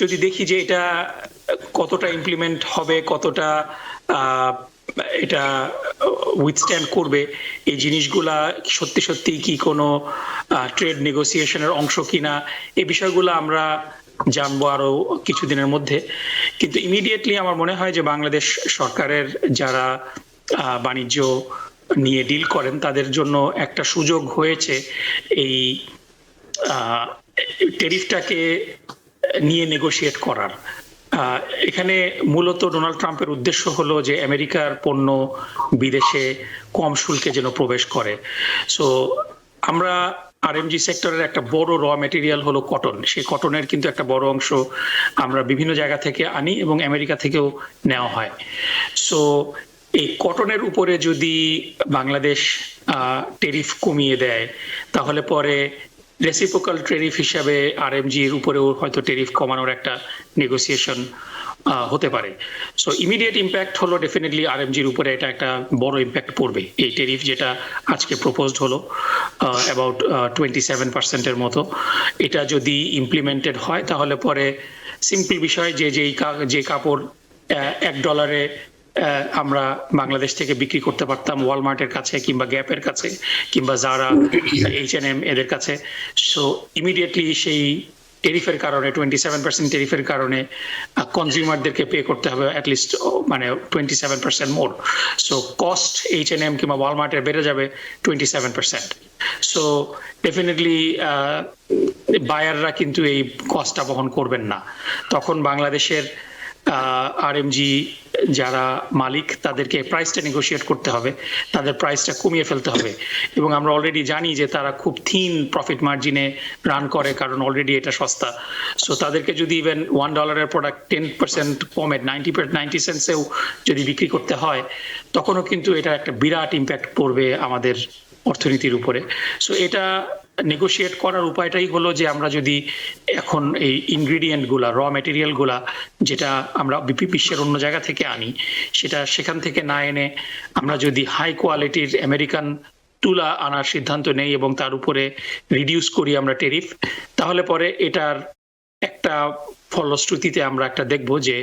যদি দেখি যে এটা কতটা ইমপ্লিমেন্ট হবে, কতটা এটা উইথস্ট্যান্ড করবে, এই জিনিসগুলা সত্যি কি কোনো ট্রেড নেগোসিয়েশনের অংশ কিনা, এই বিষয়গুলো আমরা জানবো আরো কিছুদিনের মধ্যে। কিন্তু ইমিডিয়েটলি আমার মনে হয় যে বাংলাদেশ সরকারের যারা বাণিজ্য নিয়ে ডিল করেন তাদের জন্য একটা সুযোগ হয়েছে এই টেরিফটাকে নিয়ে নেগোশিয়েট করার। এখানে মূলত ডোনাল্ড ট্রাম্পের উদ্দেশ্য হলো যে আমেরিকার পণ্য বিদেশে কম শুল্কে যেন প্রবেশ করে। সো আমরা আরএমজি সেক্টরের একটা বড় র ম্যাটেরিয়াল হলো কটন, সেই কটনের কিন্তু একটা বড় অংশ আমরা বিভিন্ন জায়গা থেকে আনি এবং আমেরিকা থেকেও নেওয়া হয়। সো এই কটনের উপরে যদি বাংলাদেশ টেরিফ কমিয়ে দেয় তাহলে পরে রেসিপ্রোকাল টেরিফ হিসাবে আরএমজির উপরেও হয়তো টেরিফ কমানোর একটা নেগোসিয়েশন হতে পারে। সো ইমিডিয়েট ইম্প্যাক্ট হলো ডেফিনেটলি আরএমজির উপরে এটা একটা বড় ইম্প্যাক্ট পড়বে। এই টেরিফ যেটা আজকে প্রপোজড হলো অ্যাবাউট 27%-এর মতো, এটা যদি ইমপ্লিমেন্টেড হয় তাহলে পরে সিম্পল বিষয় যে কাপড় $1 আমরা বাংলাদেশ থেকে বিক্রি করতে পারতাম ওয়ালমার্টের কাছে কিংবা গ্যাপের কাছে কিংবা জারা, H&M এদের কাছে, সো ইমিডিয়েটলি সেই টেরিফের কারণে 27% টেরিফের কারণে কনজিউমারদেরকে পে করতে হবে অ্যাটলিস্ট মানে 27% মোর। সো কস্ট H&M কিংবা ওয়ালমার্টের বেড়ে যাবে 27%। সো ডেফিনেটলি বায়াররা কিন্তু এই কস্টটা বহন করবেন না, তখন বাংলাদেশের আরএমজি যারা মালিক তাদেরকে প্রাইসটা নেগোশিয়েট করতে হবে, তাদের প্রাইসটা কমিয়ে ফেলতে হবে। এবং আমরা অলরেডি জানি যে তারা খুব থিন প্রফিট মার্জিনে রান করে, কারণ অলরেডি এটা সস্তা। সো তাদেরকে যদি ইভেন $1 প্রোডাক্ট 10% কমে 90 সেন্টসেও যদি বিক্রি করতে হয় তখনও কিন্তু এটা একটা বিরাট ইম্প্যাক্ট পড়বে আমাদের অর্থনীতির উপরে। সো এটা নেগোশিয়েট করার উপায়টাই হলো যে আমরা যদি এখন এই ইনগ্রিডিয়েন্টগুলা র ম্যাটেরিয়ালগুলা যেটা আমরা বিশ্বের অন্য জায়গা থেকে আনি সেটা সেখান থেকে না এনে আমরা যদি হাই কোয়ালিটির আমেরিকান তুলা আনার সিদ্ধান্ত নেই এবং তার উপরে রিডিউস করি আমরা টেরিফ, তাহলে পরে এটার একটা ফলশ্রুতিতে আমরা একটা দেখব যে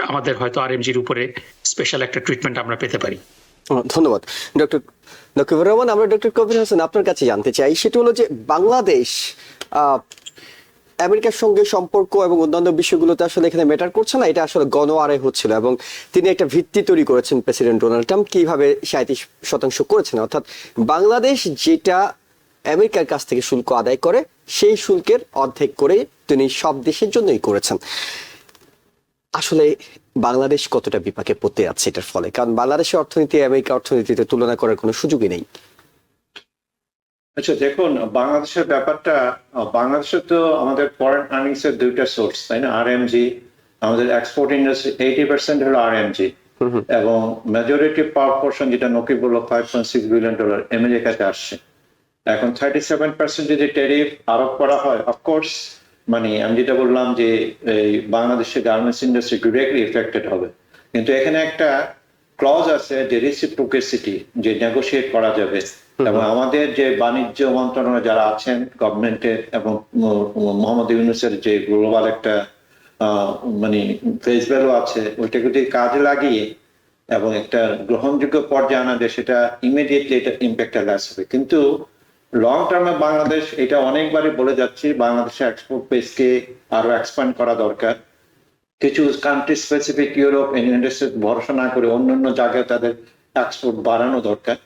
আমাদের হয়তো আরএমজির উপরে স্পেশাল একটা ট্রিটমেন্ট আমরা পেতে পারি। ধন্যবাদ ডক্টর নকিবুর রহমান। আমরা ডক্টর কবির হোসেন আপনার কাছে জানতে চাই, সেটা হলো যে বাংলাদেশ আমেরিকার সঙ্গে সম্পর্ক এবং অন্যান্য বিষয়গুলোতে আসলে এখানে ম্যাটার করছে না, এটা আসলে গণ আড়াই হচ্ছিল এবং তিনি একটা ভিত্তি তৈরি করেছেন প্রেসিডেন্ট ডোনাল্ড ট্রাম্প কিভাবে 37% করেছেন, অর্থাৎ বাংলাদেশ যেটা আমেরিকার কাছ থেকে শুল্ক আদায় করে সেই শুল্কের অর্ধেক করে তিনি সব দেশের জন্যই করেছেন। আসলে বাংলাদেশ কতটা বিপাকে পড়তে যাচ্ছে এটার ফলে, কারণ বাংলাদেশের অর্থনীতি আমেরিকা অর্থনীতিতে তুলনা করার কোনো সুযোগই নেই। আচ্ছা দেখুন, বাংলাদেশের ব্যাপারটা, বাংলাদেশে তো আমাদের ফরেন আর্নিংস এর দুইটা সোর্স, তাই না? আরএমজি, আমাদের এক্সপোর্ট ইন্ডাস্ট্রি 80% হলো আরএমজি, এবং মেজরিটি পোর্শন যেটা নকিব বললো $5.6 বিলিয়ন আমেরিকাতে আসছে। এখন 37% যদি ট্যারিফ আরোপ করা হয়, অফকোর্স মানে আমি যেটা বললাম যে এই বাংলাদেশের গার্মেন্টস ইন্ডাস্ট্রি ডিরেক্টলি এফেক্টেড হবে, কিন্তু এখানে একটা ক্লজ আছে যে রেসিপ্রোকেসিটি, যে নেগোশিয়েট করা যাবে, এবং আমাদের যে বাণিজ্য মন্ত্রণালয় যারা আছেন গভর্নমেন্টের এবং মোহাম্মদ ইউনূসের যে গ্লোবাল একটা মানে ফেস ভ্যালু আছে, ওইটাকে যদি কাজে লাগিয়ে এবং একটা গ্রহণযোগ্য পর্যায়ে আনা যায়, সেটা ইমিডিয়েটলি এটা ইম্প্যাক্টটা লেস হবে। কিন্তু লং টার্মে বাংলাদেশ, এটা অনেকবারই বলে যাচ্ছি, বাংলাদেশের এক্সপোর্ট বেসকে আরো এক্সপ্যান্ড করা দরকার। কিছু country specific Europe United states ভরসা না করে অন্যান্য জায়গায় তাদের এক্সপোর্ট বাড়ানো দরকার।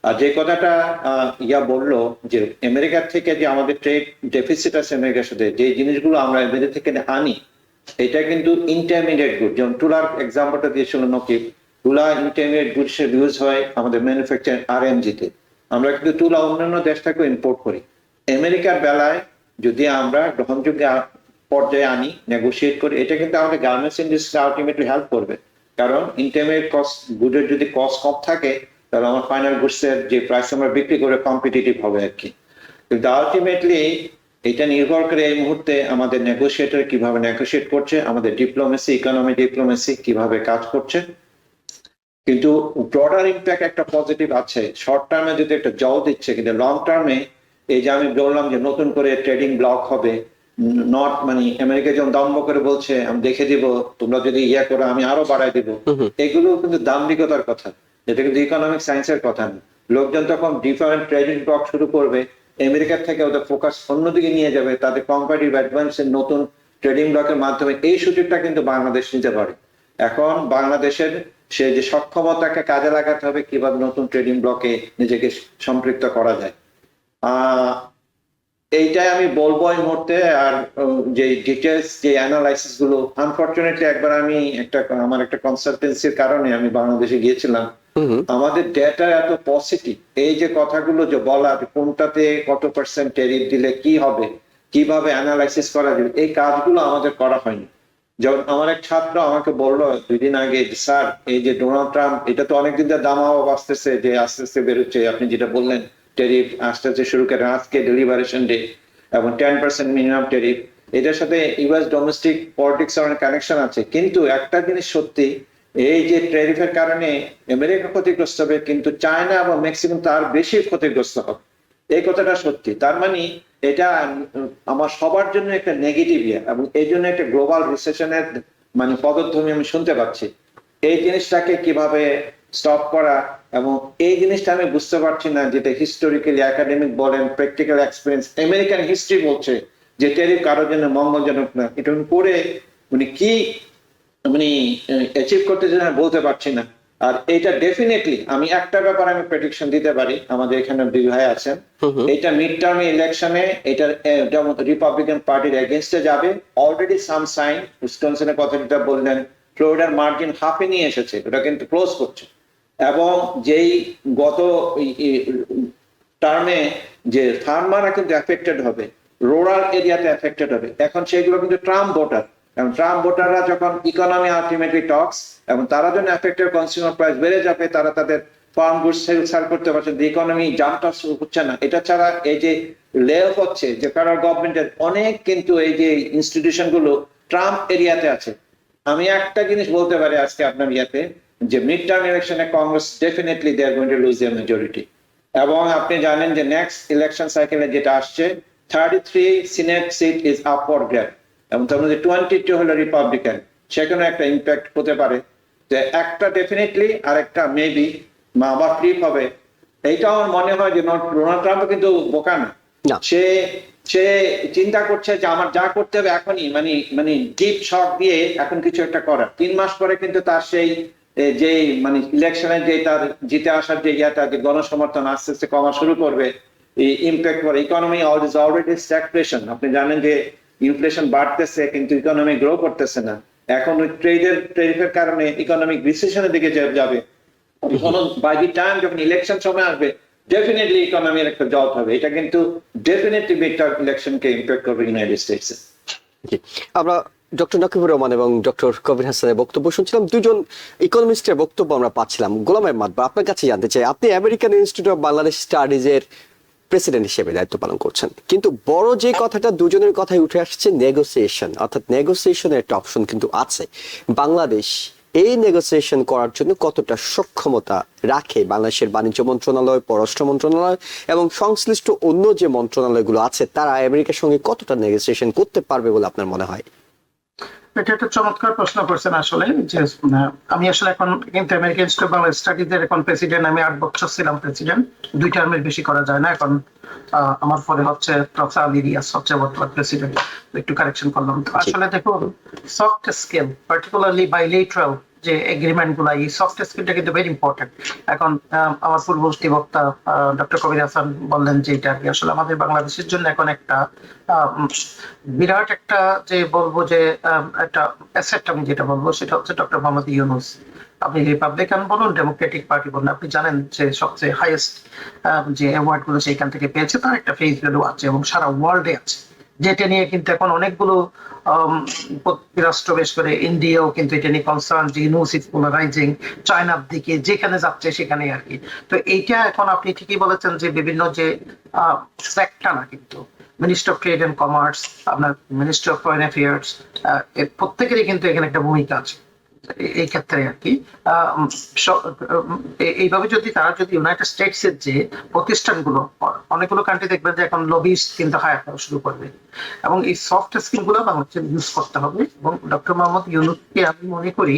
আর যে কথাটা বললো যে আমেরিকার থেকে যে আমাদের ট্রেড ডেফিসিট আছে আমেরিকার সাথে, যে জিনিসগুলো আমরা আমেরিকা থেকে আনি, এটা কিন্তু ইন্টারমিডিয়েট গুড, যেমন তুলার এক্সাম্পলটা দিয়েছিল নকিব, তুলা ইন্টারমিডিয়েট গুডস এর ইউজ হয় আমাদের ম্যানুফ্যাকচারিং আরএমজিতে। আমরা কিন্তু তুলা অন্যান্য দেশ থেকে ইম্পোর্ট করি। আমেরিকার বেলায় যদি আমরা গ্রহণযোগ্য পর্যায়ে আনি, নেগোশিয়েট করি, এটা কিন্তু আমাদের গার্মেন্টস ইন্ডাস্ট্রি আলটিমেটলি হেল্প করবে, কারণ ইন্টারমিডিয়েট কস্ট গুডের যদি কস্ট কম থাকে, তাহলে আমার ফাইনাল গুডস এর যে প্রাইস আমরা বিক্রি করে কম্পিটিটিভ হবে আর কি। কিন্তু আলটিমেটলি এটা নির্ভর করে এই মুহূর্তে আমাদের নেগোশিয়েটর কিভাবে নেগোশিয়েট করছে, আমাদের ডিপ্লোমেসি, ইকোনমি ডিপ্লোমেসি কিভাবে কাজ করছে। কিন্তু ব্রডার ইম্প্যাক্ট একটা পজিটিভ আছে, শর্ট টার্মে যদি একটা জল দিচ্ছে, কিন্তু লং টার্মে এই যে আমি বললাম যে নতুন করে ট্রেডিং ব্লক হবে, নট মানে আমেরিকা যেমন দম্ভ করে বলছে আমি দেখে দিব, তোমরা যদি করো আমি আরো বাড়াই দিব, এগুলো কিন্তু দাম্ভিকতার কথা, এটা কিন্তু ইকোনমিক সায়েন্সের কথা না। লোকজন তখন ডিফারেন্ট ট্রেডিং ব্লক শুরু করবে, আমেরিকার থেকে ওদের ফোকাস অন্যদিকে নিয়ে যাবে, তাদের কম্পারেটিভ অ্যাডভান্সের নতুন ট্রেডিং ব্লকের মাধ্যমে এই সুযোগটা কিন্তু বাংলাদেশ নিতে পারে। এখন বাংলাদেশের সে যে সক্ষমতাকে কাজে লাগাতে হবে, কিভাবে নতুন ট্রেডিং ব্লকে নিজেকে সম্পৃক্ত করা যায়, এইটাই আমি বলবো এই মুহূর্তে। আর যে ডিটেলস যে অ্যানালাইসিস গুলো, আনফরচুনেটলি একবার আমি আমার একটা কনসালটেন্সির কারণে আমি বাংলাদেশে গিয়েছিলাম, আমাদের ডেটা এত পজিটিভ, এই যে কথাগুলো যে বলা কোনটাতে কত পার্সেন্ট ট্যারিফ দিলে কি হবে, কিভাবে অ্যানালাইসিস করা যাবে, এই কাজগুলো আমাদের করা হয়নি। যেমন আমার এক ছাত্র আমাকে বললো 2 দিন আগে, স্যার এই যে ডোনাল্ড ট্রাম্প, এটা তো অনেকদিন ধরে দামাও আসতেছে, যে আস্তে আস্তে বেরোচ্ছে, আপনি যেটা বললেন ট্যারিফ আস্তে আস্তে শুরু করে, আজকে ডেলিভারেশন ডে এবং 10% মিনিমাম ট্যারিফ, এটার সাথে ইউএস ডোমেস্টিক পলিটিক্স এর কানেকশন আছে। কিন্তু একটা জিনিস সত্যি, এই যে ট্যারিফের কারণে আমেরিকা ক্ষতিগ্রস্ত হবে, কিন্তু চায়না এবং মেক্সিকো তার বেশি ক্ষতিগ্রস্ত হবে, এই কথাটা সত্যি। তার মানে এটা আমার সবার জন্য একটা নেগেটিভ এবং এই জন্য একটা গ্লোবাল রিসেশনের মানে পদধ্বনি আমি শুনতে পাচ্ছি। এই জিনিসটাকে কিভাবে স্টপ করা, এবং এই জিনিসটা আমি বুঝতে পারছি না, যেটা হিস্টোরিক্যালি একাডেমিক বলেন, প্র্যাকটিক্যাল এক্সপিরিয়েন্স, আমেরিকান হিস্ট্রি বলছে যে ট্যারিফ কারোর জন্য মঙ্গলজনক না। এটা করে মানে কি মানে অ্যাচিভ করতে চাই বলতে পারছি না। আর এটা ডেফিনেটলি আমি একটা ব্যাপার আমি প্রেডিকশন দিতে পারি, আমাদের এখানে 2 ভাই আছেন, এটা মিড টার্ম ইলেকশনে এটা যেমন রিপাবলিকান পার্টির এগেইনস্টে যাবে। অলরেডি সাম সাইন, উইসকনসিনের কথা যেটা বললেন, ফ্লোরিডার মার্জিন হাফে নিয়ে এসেছে, ওটা কিন্তু ক্লোজ করছে। এবং যেই গত টার্মে যে ফার্মাররা কিন্তু এফেক্টেড হবে, রুরাল এরিয়াতে এফেক্টেড হবে, এখন সেগুলো কিন্তু ট্রাম্প ভোটার, এবং ট্রাম্প ভোটাররা যখন ইকোনমি আলটিমেটলি টক্স, এবং তারা যখন এফেক্টেড, কনজিউমার প্রাইস বেড়ে যাবে, তারা তাদের ফার্ম গুডস সেল করতে পারছে, ইকোনমি জাম্পটা হচ্ছে না। এটা ছাড়া এই যে লে অফ হচ্ছে, যে ফেডারেল গভর্নমেন্টের অনেক কিন্তু এই যে ইনস্টিটিউশন গুলো ট্রাম্প এরিয়াতে আছে। আমি একটা জিনিস বলতে পারি আজকে আপনার যে মিড টার্ম ইলেকশনে Congress definitely they are going to lose their majority. এবং আপনি জানেন যে নেক্সট ইলেকশন সাইকেলে যেটা আসছে, 33 senate seat is up for grab, এবং তার মধ্যে 22 হলো রিপাবলিকান, সেখানে একটা ইম্প্যাক্ট হতে পারে। যে একটা ডেফিনেটলি আর একটা মেবি বা আবার ফ্লিপ হবে। এইটা আমার মনে হয় যে ডোনাল্ড ট্রাম্প কিন্তু বোকা না, সে সে চিন্তা করছে যে আমার যা করতে হবে এখনই, মানে মানে ডিপ শক দিয়ে এখন কিছু একটা করার। 3 মাস পরে কিন্তু তার সেই যে মানে ইলেকশনের যে তার জিতে আসার যে ইয়াটা, যে গণসমর্থন আস্তে আস্তে কমা শুরু করবে, ইম্প্যাক্ট করে ইকোনমি অলরেডি স্ট্যাগফ্লেশন। আপনি জানেন যে ইনফ্লেশন বাড়তেছে কিন্তু ইকোনমি গ্রো করতেছে না। এখন ওই ট্রেডের কারণে ইকোনমিক রিসেশনের দিকে যাবে। বাই দি টাইম যখন ইলেকশন সময় আসবে ডেফিনেটলি ইকোনমির একটা জব হবে। এটা কিন্তু ডেফিনেটলি মিডটার্ম ইলেকশনকে ইম্প্যাক্ট করবে ইউনাইটেড স্টেটসে। আমরা ডক্টর নকিবুর রহমান এবং ডক্টর কবির হাসানের বক্তব্য শুনছিলাম, দুজন ইকোনমিস্টের বক্তব্য আমরা পাচ্ছিলাম। গোলাম আহমদ, আপনার কাছে জানতে চাই, আপনি আমেরিকান ইনস্টিটিউট অফ বাংলাদেশ স্টাডিজের প্রেসিডেন্ট হিসেবে দায়িত্ব পালন করছেন, কিন্তু বড় যে কথাটা দুজনের কথাই উঠে আসছে নেগোসিয়েশন, অর্থাৎ নেগোসিয়েশনের একটা অপশন কিন্তু আছে। বাংলাদেশ এই নেগোসিয়েশন করার জন্য কতটা সক্ষমতা রাখে বাংলাদেশের বাণিজ্য মন্ত্রণালয়, পররাষ্ট্র মন্ত্রণালয় এবং সংশ্লিষ্ট অন্য যে মন্ত্রণালয়গুলো আছে, তারা আমেরিকার সঙ্গে কতটা নেগোসিয়েশন করতে পারবে বলে আপনার মনে হয়? এটা একটা চমৎকার প্রশ্ন করছেন আসলে। যে আমি আসলে এখন কিন্তু আমেরিকান ইনস্টিটিউট অফ বাংলাদেশ স্টাডিজের এখন প্রেসিডেন্ট। আমি 8 বছর ছিলাম প্রেসিডেন্ট, 2 টার্মের বেশি করা যায় না। এখন আমার পরে হচ্ছে প্রফেসর আলী রিয়াজ হচ্ছে বর্তমান প্রেসিডেন্ট, একটু কারেকশন করলাম। তো আসলে দেখুন, সফট স্কিল পার্টিকুলারলি বাইলেটারাল যে এগ্রিমেন্ট গুলা, এই সফট স্কিলটা কিন্তু ভেরি ইম্পর্টেন্ট। এখন আমার পূর্ববর্তী বক্তা ডক্টর কবির হাসান বললেন যে এটা আসলে আমাদের বাংলাদেশের জন্য এখন একটা বিরাট একটা যে বলবো যে একটা অ্যাসেট, আমি যেটা বলবো সেটা হচ্ছে ডক্টর মোহাম্মদ ইউনূস। আপনি রিপাবলিকান বলুন, ডেমোক্রেটিক পার্টি বলুন, আপনি জানেন যে সবচেয়ে হাইয়েস্ট যে অ্যাওয়ার্ড গুলো সেইখান থেকে পেয়েছে, তার একটা ফেস ভ্যালু আছে এবং সারা ওয়ার্ল্ডে আছে, যেটা নিয়ে কিন্তু এখন অনেকগুলো রাষ্ট্র, বেশ করে ইন্ডিয়াও কিন্তু এটা নিয়ে কনসার্ন যে ইউনূস ইজ পোলারাইজিং, চায়নার দিকে যেখানে যাচ্ছে সেখানে আর কি। তো এইটা এখন আপনি ঠিকই বলেছেন যে বিভিন্ন যে সেক্টর না, কিন্তু minister of trade and commerce, আপনার মিনিস্টার অফ ফরেন অ্যাফেয়ার্স, প্রত্যেকেরই কিন্তু এখানে একটা ভূমিকা আছে এই ক্ষেত্রে আর কি। এইভাবে যদি তারা যদি ইউনাইটেড স্টেটস এর যে প্রতিষ্ঠানগুলো, অনেকগুলো কান্ট্রি দেখবেন যে এখন লবিস্ট কিন্তু হায়ার করা শুরু করবে, এবং এই সফট স্কিল গুলো বাংলাদেশে ইউজ করতে হবে। এবং ডক্টর মোহাম্মদ ইউনূসকে আমি মনে করি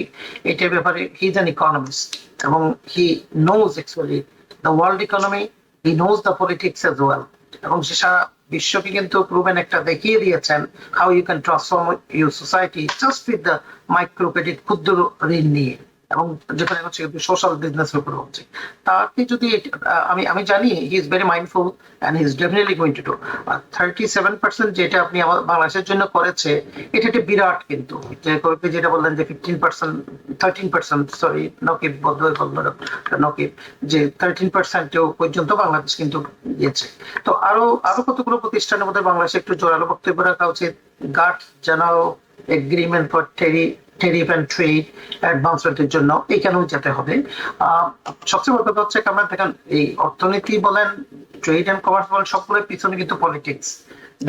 এটার ব্যাপারে, হি ইজ অ্যান ইকোনমিস্ট এবং he knows actually the world economy, he knows the politics as well, এবং সে সারা বিশ্বকে কিন্তু প্রুভেন একটা দেখিয়ে দিয়েছেন how you can transform your society just with the micro credit, ক্ষুদ্র ঋণ নিয়ে, এবং যেখানে হচ্ছে সোশ্যাল বিজনেস এর উপর হচ্ছে। তাকে যদি আমি জানি he is very mindful and he is definitely going to do. 37% যেটা আপনি আমার বাংলাদেশের জন্য করেছে, এটা একটা বিরাট, কিন্তু যেটা বললেন যে 15%, 13%, সরি নকিব বোধহয় বলল নকিব, যে 13% পর্যন্ত বাংলাদেশ কিন্তু গিয়েছে। তো আরো কতগুলো প্রতিষ্ঠানের মধ্যে বাংলাদেশে একটু জোরালো বক্তব্য রাখা উচিত। GATT general agreement for tariff and trade অ্যাডভান্সমেন্টের জন্য এখানেও যেতে হবে। সবচেয়ে বড় কথা হচ্ছে আমরা দেখেন, এই অর্থনীতি বলেন, ট্রেড এন্ড কমার্স বলেন, সবগুলোর পিছনে কিন্তু politics,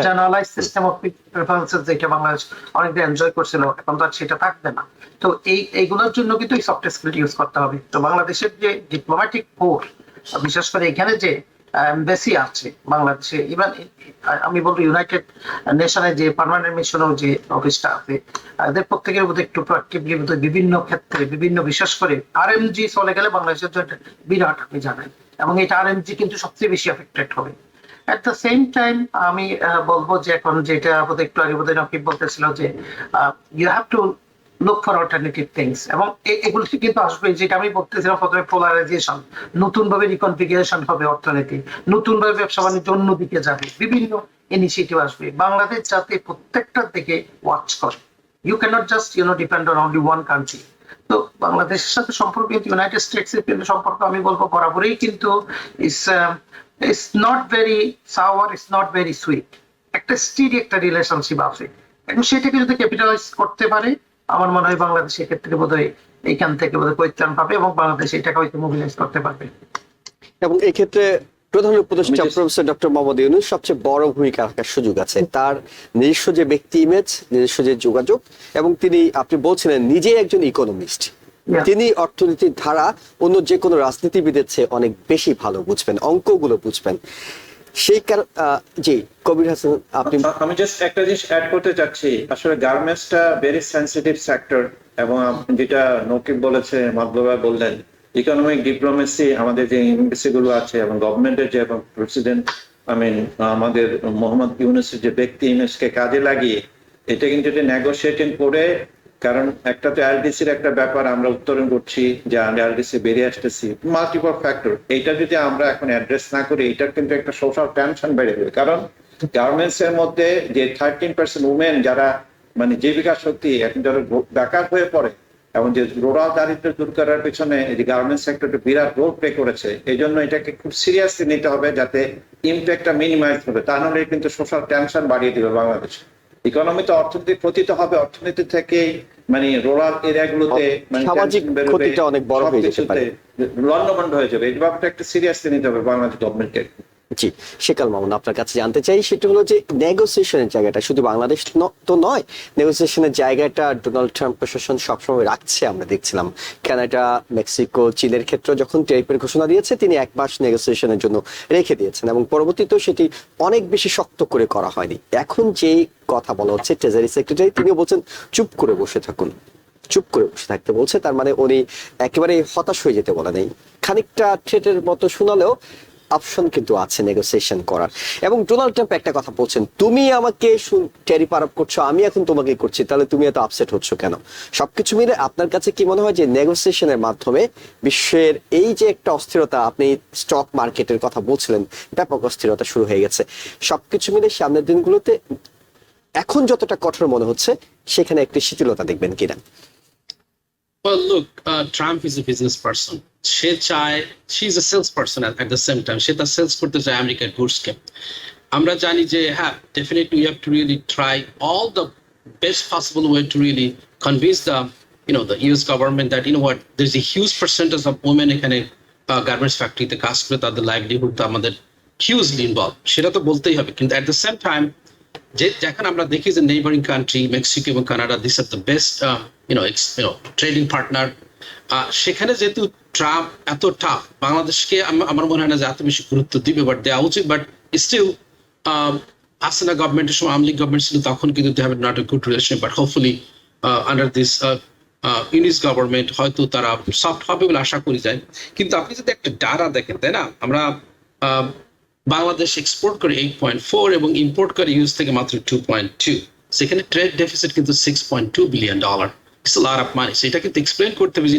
generalise system of preferences, যেটা বাংলাদেশ অনেকদিন এনজয় করছিল, এখন তো আর সেটা থাকবে না। তো এইগুলোর জন্য কিন্তু এই সফট স্কিল ইউজ করতে হবে। তো বাংলাদেশের যে ডিপ্লোম্যাটিক কোর, বিশেষ করে এখানে যে এমবাসি আছে বাংলাদেশে, ইভেন আমি বলবো ইউনাইটেড নেশনের যে পার্মানেন্ট মিশনের যে অফিসটা আছে, এদের প্রত্যেকের মধ্যে একটু প্রোঅ্যাক্টিভলি বিভিন্ন ক্ষেত্রে বিভিন্ন, বিশেষ করে আরএমজি চলে গেলে বাংলাদেশের জন্য বিরাট, আপনি জানেন, এবং এটা আরএমজি কিন্তু সবচেয়ে বেশি এফেক্টেড হবে। এট দ্য সেম টাইম আমি বলবো যে এখন যেটা একটু আগে বোধহয় নকিব বলতেছিল যে you have to look for alternative things, এবং এগুলো কিন্তু আসবে, যেটা আমি বলতেছিলাম প্রথমে, পোলারাইজেশন, নতুন ভাবে রিকনফিগারেশন হবে অর্থনীতি, নতুন ভাবে ব্যবসা বাণিজ্য অন্যদিকে যাবে, বিভিন্ন ইনিশিয়েটিভ আসবে। বাংলাদেশ যাতে প্রত্যেকটার দিকে ওয়াচ করে, you cannot just depend on only one country. তো বাংলাদেশের সাথে সম্পর্ক কিন্তু ইউনাইটেড স্টেটস এর কিন্তু সম্পর্ক আমি বলবো বরাবরই কিন্তু it's not very sour, it's not very sweet, একটা স্টিডি একটা রিলেশনশিপ আছে, এবং সেটাকে যদি ক্যাপিটালাইজ করতে পারে, আমার মনে হয় বাংলাদেশ ক্ষেত্রে বোধহয় এইখান থেকে বোধহয় পরিত্রাণ পাবে এবং বাংলাদেশ এটাকে হয়তো মোবিলাইজ করতে পারবে। এবং এই ক্ষেত্রে প্রধান উপদেষ্টা প্রফেসর ডক্টর মোহাম্মদ ইউনূস সবচেয়ে বড় ভূমিকা রাখার সুযোগ আছে। তার নিজস্ব যে ব্যক্তি ইমেজ, নিজস্ব যে যোগাযোগ, এবং তিনি, আপনি বলছিলেন, নিজে একজন ইকোনমিস্ট, তিনি অর্থনীতির ধারা অন্য যে কোনো রাজনীতিবিদের চেয়ে অনেক বেশি ভালো বুঝবেন, অঙ্কগুলো বুঝবেন। সেই জি কবির হাসান, আপনি। আমি জাস্ট একটা জিনিস অ্যাড করতে চাচ্ছি। আসলে গার্মেন্টসটা ভেরি সেন্সিটিভ সেক্টর, এবং যেটা নকিব বলেছে, মাদলুবা বললেন, ইকোনমিক ডিপ্লোমেসি, আমাদের যে এমবাসি গুলো আছে এবং গভর্নমেন্টের যে, এবং প্রেসিডেন্ট আমাদের মোহাম্মদ ইউনূসের যে ব্যক্তি, ইউনূসকে কাজে লাগিয়ে এটা কিন্তু নেগোসিয়েটিং করে, কারণ একটা তো এলডিসির একটা ব্যাপার আমরা উত্তরণ করছি যে আমরা এলডিসি বেরিয়ে আসতেছি, মাল্টিপল ফ্যাক্টর। এইটা যদি আমরা এখন অ্যাড্রেস না করি, এটার কিন্তু একটা সোশ্যাল টেনশন বেড়ে যাবে। কারণ গার্মেন্টস এর মধ্যে যে 13% উমেন যারা জীবিকা শক্তি, এখন যারা বেকার হয়ে পড়ে, এবং যে রুরাল দারিদ্র দূর করার পিছনে যে গার্মেন্টস সেক্টরটা বিরাট রোল প্লে করেছে, এই জন্য এটাকে খুব সিরিয়াসলি নিতে হবে যাতে ইম্প্যাক্টটা মিনিমাইজ হবে। তা নাহলে কিন্তু সোশ্যাল টেনশন বাড়িয়ে দিবে বাংলাদেশ। ইকোনমিতে অর্থনীতি পতিত হবে, অর্থনীতি থেকে রুরাল এরিয়াগুলোতে সামাজিক ক্ষতিটা অনেক বড় হয়ে যেতে পারে, লন্ডভন্ড হয়ে যাবে। এই ব্যাপারটা একটু সিরিয়াসলি নিতে হবে বাংলাদেশ গভর্নমেন্টকে। জি, শেখ আল মামুন, আপনার কাছে জানতে চাই সেটা হলো যে নেগোসিয়েশনের জায়গাটা শুধু বাংলাদেশ তো নয়, নেগোসিয়েশনের জায়গাটা ডোনাল্ড ট্রাম্প প্রশাসন সবসময় রাখছে। আমরা দেখছিলাম কানাডা, মেক্সিকো, চীনের ক্ষেত্রে যখন ট্যারিফের ঘোষণা দিয়েছে, তিনি 1 মাস নেগোসিয়েশনের জন্য রেখে দিয়েছেন এবং পরবর্তীতেও সেটি অনেক বেশি শক্ত করে করা হয়নি। এখন যে কথা বলা হচ্ছে, ট্রেজারি সেক্রেটারি তিনিও বলছেন চুপ করে বসে থাকুন, চুপ করে বসে থাকতে বলছে। তার মানে উনি একেবারে হতাশ হয়ে যেতে বলে নেই, খানিকটা থ্রেটের মতো শোনালেও অপশন কিন্তু আছে নেগোসিয়েশন করার। এবং ডোনাল্ড ট্রাম্প একটা কথা বলছেন, তুমি আমাকে ট্যারিফ আরোপ করছো, আমি এখন তোমাকে করছি, তাহলে তুমি এত আপসেট হচ্ছ কেন? সবকিছু মিলে আপনার কাছে কি মনে হয় যে নেগোসিয়েশনের মাধ্যমে বিশ্বের এই যে একটা অস্থিরতা, আপনি স্টক মার্কেটের কথা বলছিলেন, ব্যাপক অস্থিরতা শুরু হয়ে গেছে, সবকিছু মিলে সামনের দিনগুলোতে এখন যতটা কঠোর মনে হচ্ছে সেখানে একটি শিথিলতা দেখবেন কিনা? Well, look, Trump is a business person. She's a salesperson at the same time. সে তার সেলস করতে চায় আমেরিকার গুডসকে। আমরা জানি যে হ্যাঁ, definitely we have to really try all the best possible way to really convince the US government that what, there's a huge percentage of women এখানে গার্মেন্টস ফ্যাক্টরিতে কাজ করে, তাদের লাইভলিহুড আমাদের হিউজলি ইনভলভ, সেটা তো বলতেই হবে। কিন্তু এট দ্য সেম টাইম যখন আমরা দেখি যে নেইবারিং কান্ট্রি মেক্সিকো এবং Canada, this are the best trading partner, সেখানে যেহেতু ট্রাম্প এত টাফ, বাংলাদেশকে আমার মনে হয় না যে এত বেশি গুরুত্ব দিবে, বাট দেওয়া উচিত। বাট স্টিল হাসিনা গভর্নমেন্টের সময়, আওয়ামী লীগ গভর্নমেন্ট ছিল, তখন কিন্তু they have not a good relation. But hopefully under this Yunus government হয়তো তারা সফট হবে বলে আশা করি যায়। কিন্তু আপনি যদি একটা ডাটা দেখেন, তাই না, আমরা বাংলাদেশ এক্সপোর্ট করে 8.4 এবং ইম্পোর্ট করে ইউএস থেকে মাত্র 2.2, সেখানে ট্রেড ডেফিসিট কিন্তু $6.2 billion. It's a lot of money. So এটা কিন্তু এক্সপ্লেন করতে হবে,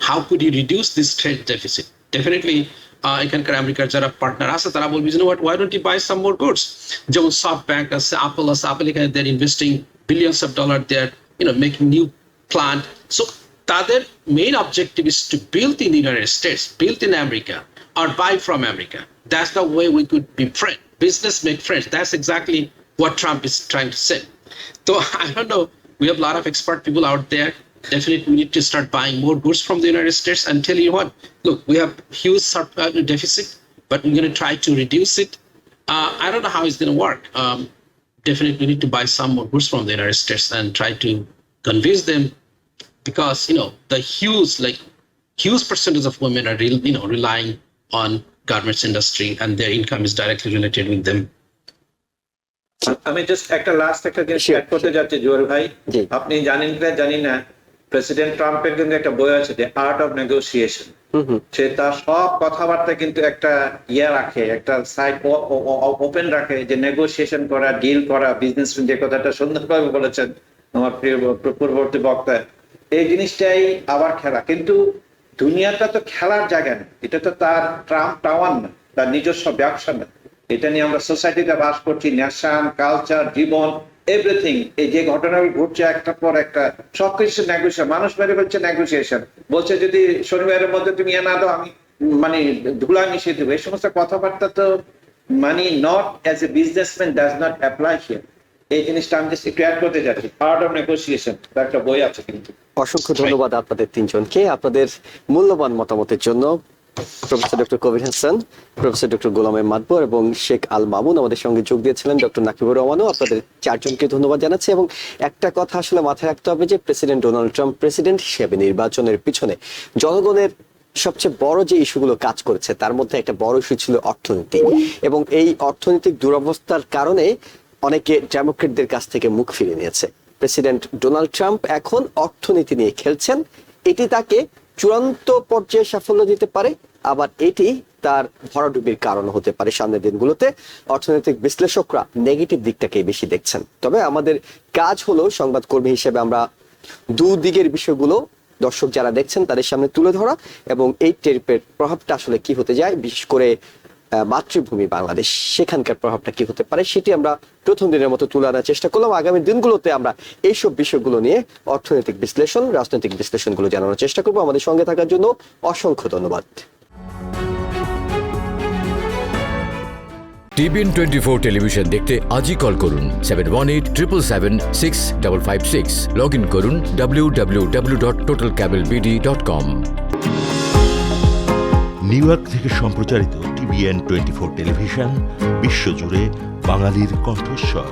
how could you reduce this trade deficit? Definitely এখানকার আমেরিকার যারা পার্টনার আছে তারা বলবে, why don't you buy some more goods? যেমন SoftBank আছে, Apple আছে, Apple এখানে they're investing billions of dollars, they're making new plant. So তাদের main objective is to build in the United States, build in America, or buy from America. That's the way we could be friends. Business make friends. That's exactly what Trump is trying to say. So I don't know. We have a lot of expert people out there. Definitely, we need to start buying more goods from the United States and tell you what. Look, we have huge deficit, but we're going to try to reduce it. I don't know how it's going to work. Definitely, we need to buy some more goods from the United States and try to convince them, because the huge percentage of women are relying on garments industry, and their income is directly related with them. আমি জাস্ট একটা জিনিস অ্যাড করতে যাচ্ছি জুয়েল ভাই। আপনি জানেন কি জানি না, প্রেসিডেন্ট ট্রাম্পের কিন্তু একটা বই আছে, দ্য আর্ট অফ নেগোসিয়েশন। সে তার সব কথাবার্তা কিন্তু একটা রাখে, একটা সাইড ওপেন রাখে, যে নেগোসিয়েশন করা, ডিল করা, বিজনেস, যে কথাটা সুন্দরভাবে বলেছেন আমার প্রিয় পূর্ববর্তী বক্তা। এই জিনিসটাই আবার খেলা, কিন্তু দুনিয়াটা তো খেলার জায়গা না, এটা তো তার ট্রাম্প টাওয়ার না, তার নিজস্ব ব্যবসা না। এটা নিয়ে আমরা সোসাইটিতে বাস করছি, ন্যাশন, কালচার, জীবন, এভরিথিং। এই যে ঘটনাগুলো ঘটছে একটার পর একটা, সবকিছু নেগোসিয়েশন, মানুষ মেরে ফেলছে নেগোসিয়েশন, বলছে যদি শনিবারের মধ্যে তুমি না দাও আমি ধুলা মিশিয়ে দেবো। এই সমস্ত কথাবার্তা তো not as a businessman does not apply here. এই জিনিসটা আমি জাস্ট একটু অ্যাড করতে যাচ্ছি, আর্ট অফ নেগোসিয়েশন, একটা বই আছে কিন্তু। অসংখ্য ধন্যবাদ আপনাদের তিনজনকে আপনাদের মূল্যবান মতামতের জন্য। প্রফেসর ডক্টর কবির হাসান, প্রফেসর ডক্টর গোলাম মাতবর এবং শেখ আল মামুন আমাদের সঙ্গে যোগ দিয়েছিলেন, ডক্টর নাকিবুর রহমানও। আপনাদের চারজনকে ধন্যবাদ জানাচ্ছি। এবং একটা কথা আসলে মাথায় রাখতে হবে যে প্রেসিডেন্ট ডোনাল্ড ট্রাম্প প্রেসিডেন্ট হিসেবে নির্বাচনের পিছনে জনগণের সবচেয়ে বড় যে ইস্যুগুলো কাজ করেছে তার মধ্যে একটা বড় ইস্যু ছিল অর্থনীতি, এবং এই অর্থনৈতিক দুরবস্থার কারণে অনেকে ডেমোক্রেটদের কাছ থেকে মুখ ফিরিয়ে নিয়েছে। প্রেসিডেন্ট ডোনাল্ড ট্রাম্প এখন অর্থনীতি নিয়ে খেলছেন, এটি তাকে চূড়ান্ত পর্যায়ে সাফল্য দিতে পারে আবার এটি তার ভরাডুবির কারণ হতে পারে সামনের দিনগুলোতে। অর্থনৈতিক বিশ্লেষকরা নেগেটিভ দিকটাকে বেশি দেখছেন। তবে আমাদের কাজ হলো সংবাদকর্মী হিসেবে আমরা দুদিকের বিষয়গুলো দর্শক যারা দেখছেন তাদের সামনে তুলে ধরা, এবং এই টেরিফের প্রভাবটা আসলে কি হতে যায়, বিশেষ করে মাতৃভূমি বাংলাদেশ সেখানকার প্রভাবটা কি হতে পারে সেটি আমরা প্রথম দিনের মতো তুলে আনার চেষ্টা করলাম। আগামী দিনগুলোতে আমরা এইসব বিষয়গুলো নিয়ে অর্থনৈতিক বিশ্লেষণ, রাজনৈতিক বিশ্লেষণগুলো জানানোর চেষ্টা করবো। আমাদের সঙ্গে থাকার জন্য অসংখ্য ধন্যবাদ। টিবিএন 24 টেলিভিশন দেখতে আজই কল করুন 7187776556। লগ ইন করুন www.totalcablebd.com। নিউ ইয়র্ক থেকে সম্প্রচারিত টিবিএন 24 টেলিভিশন বিশ্বজুড়ে বাঙালির কণ্ঠস্বর।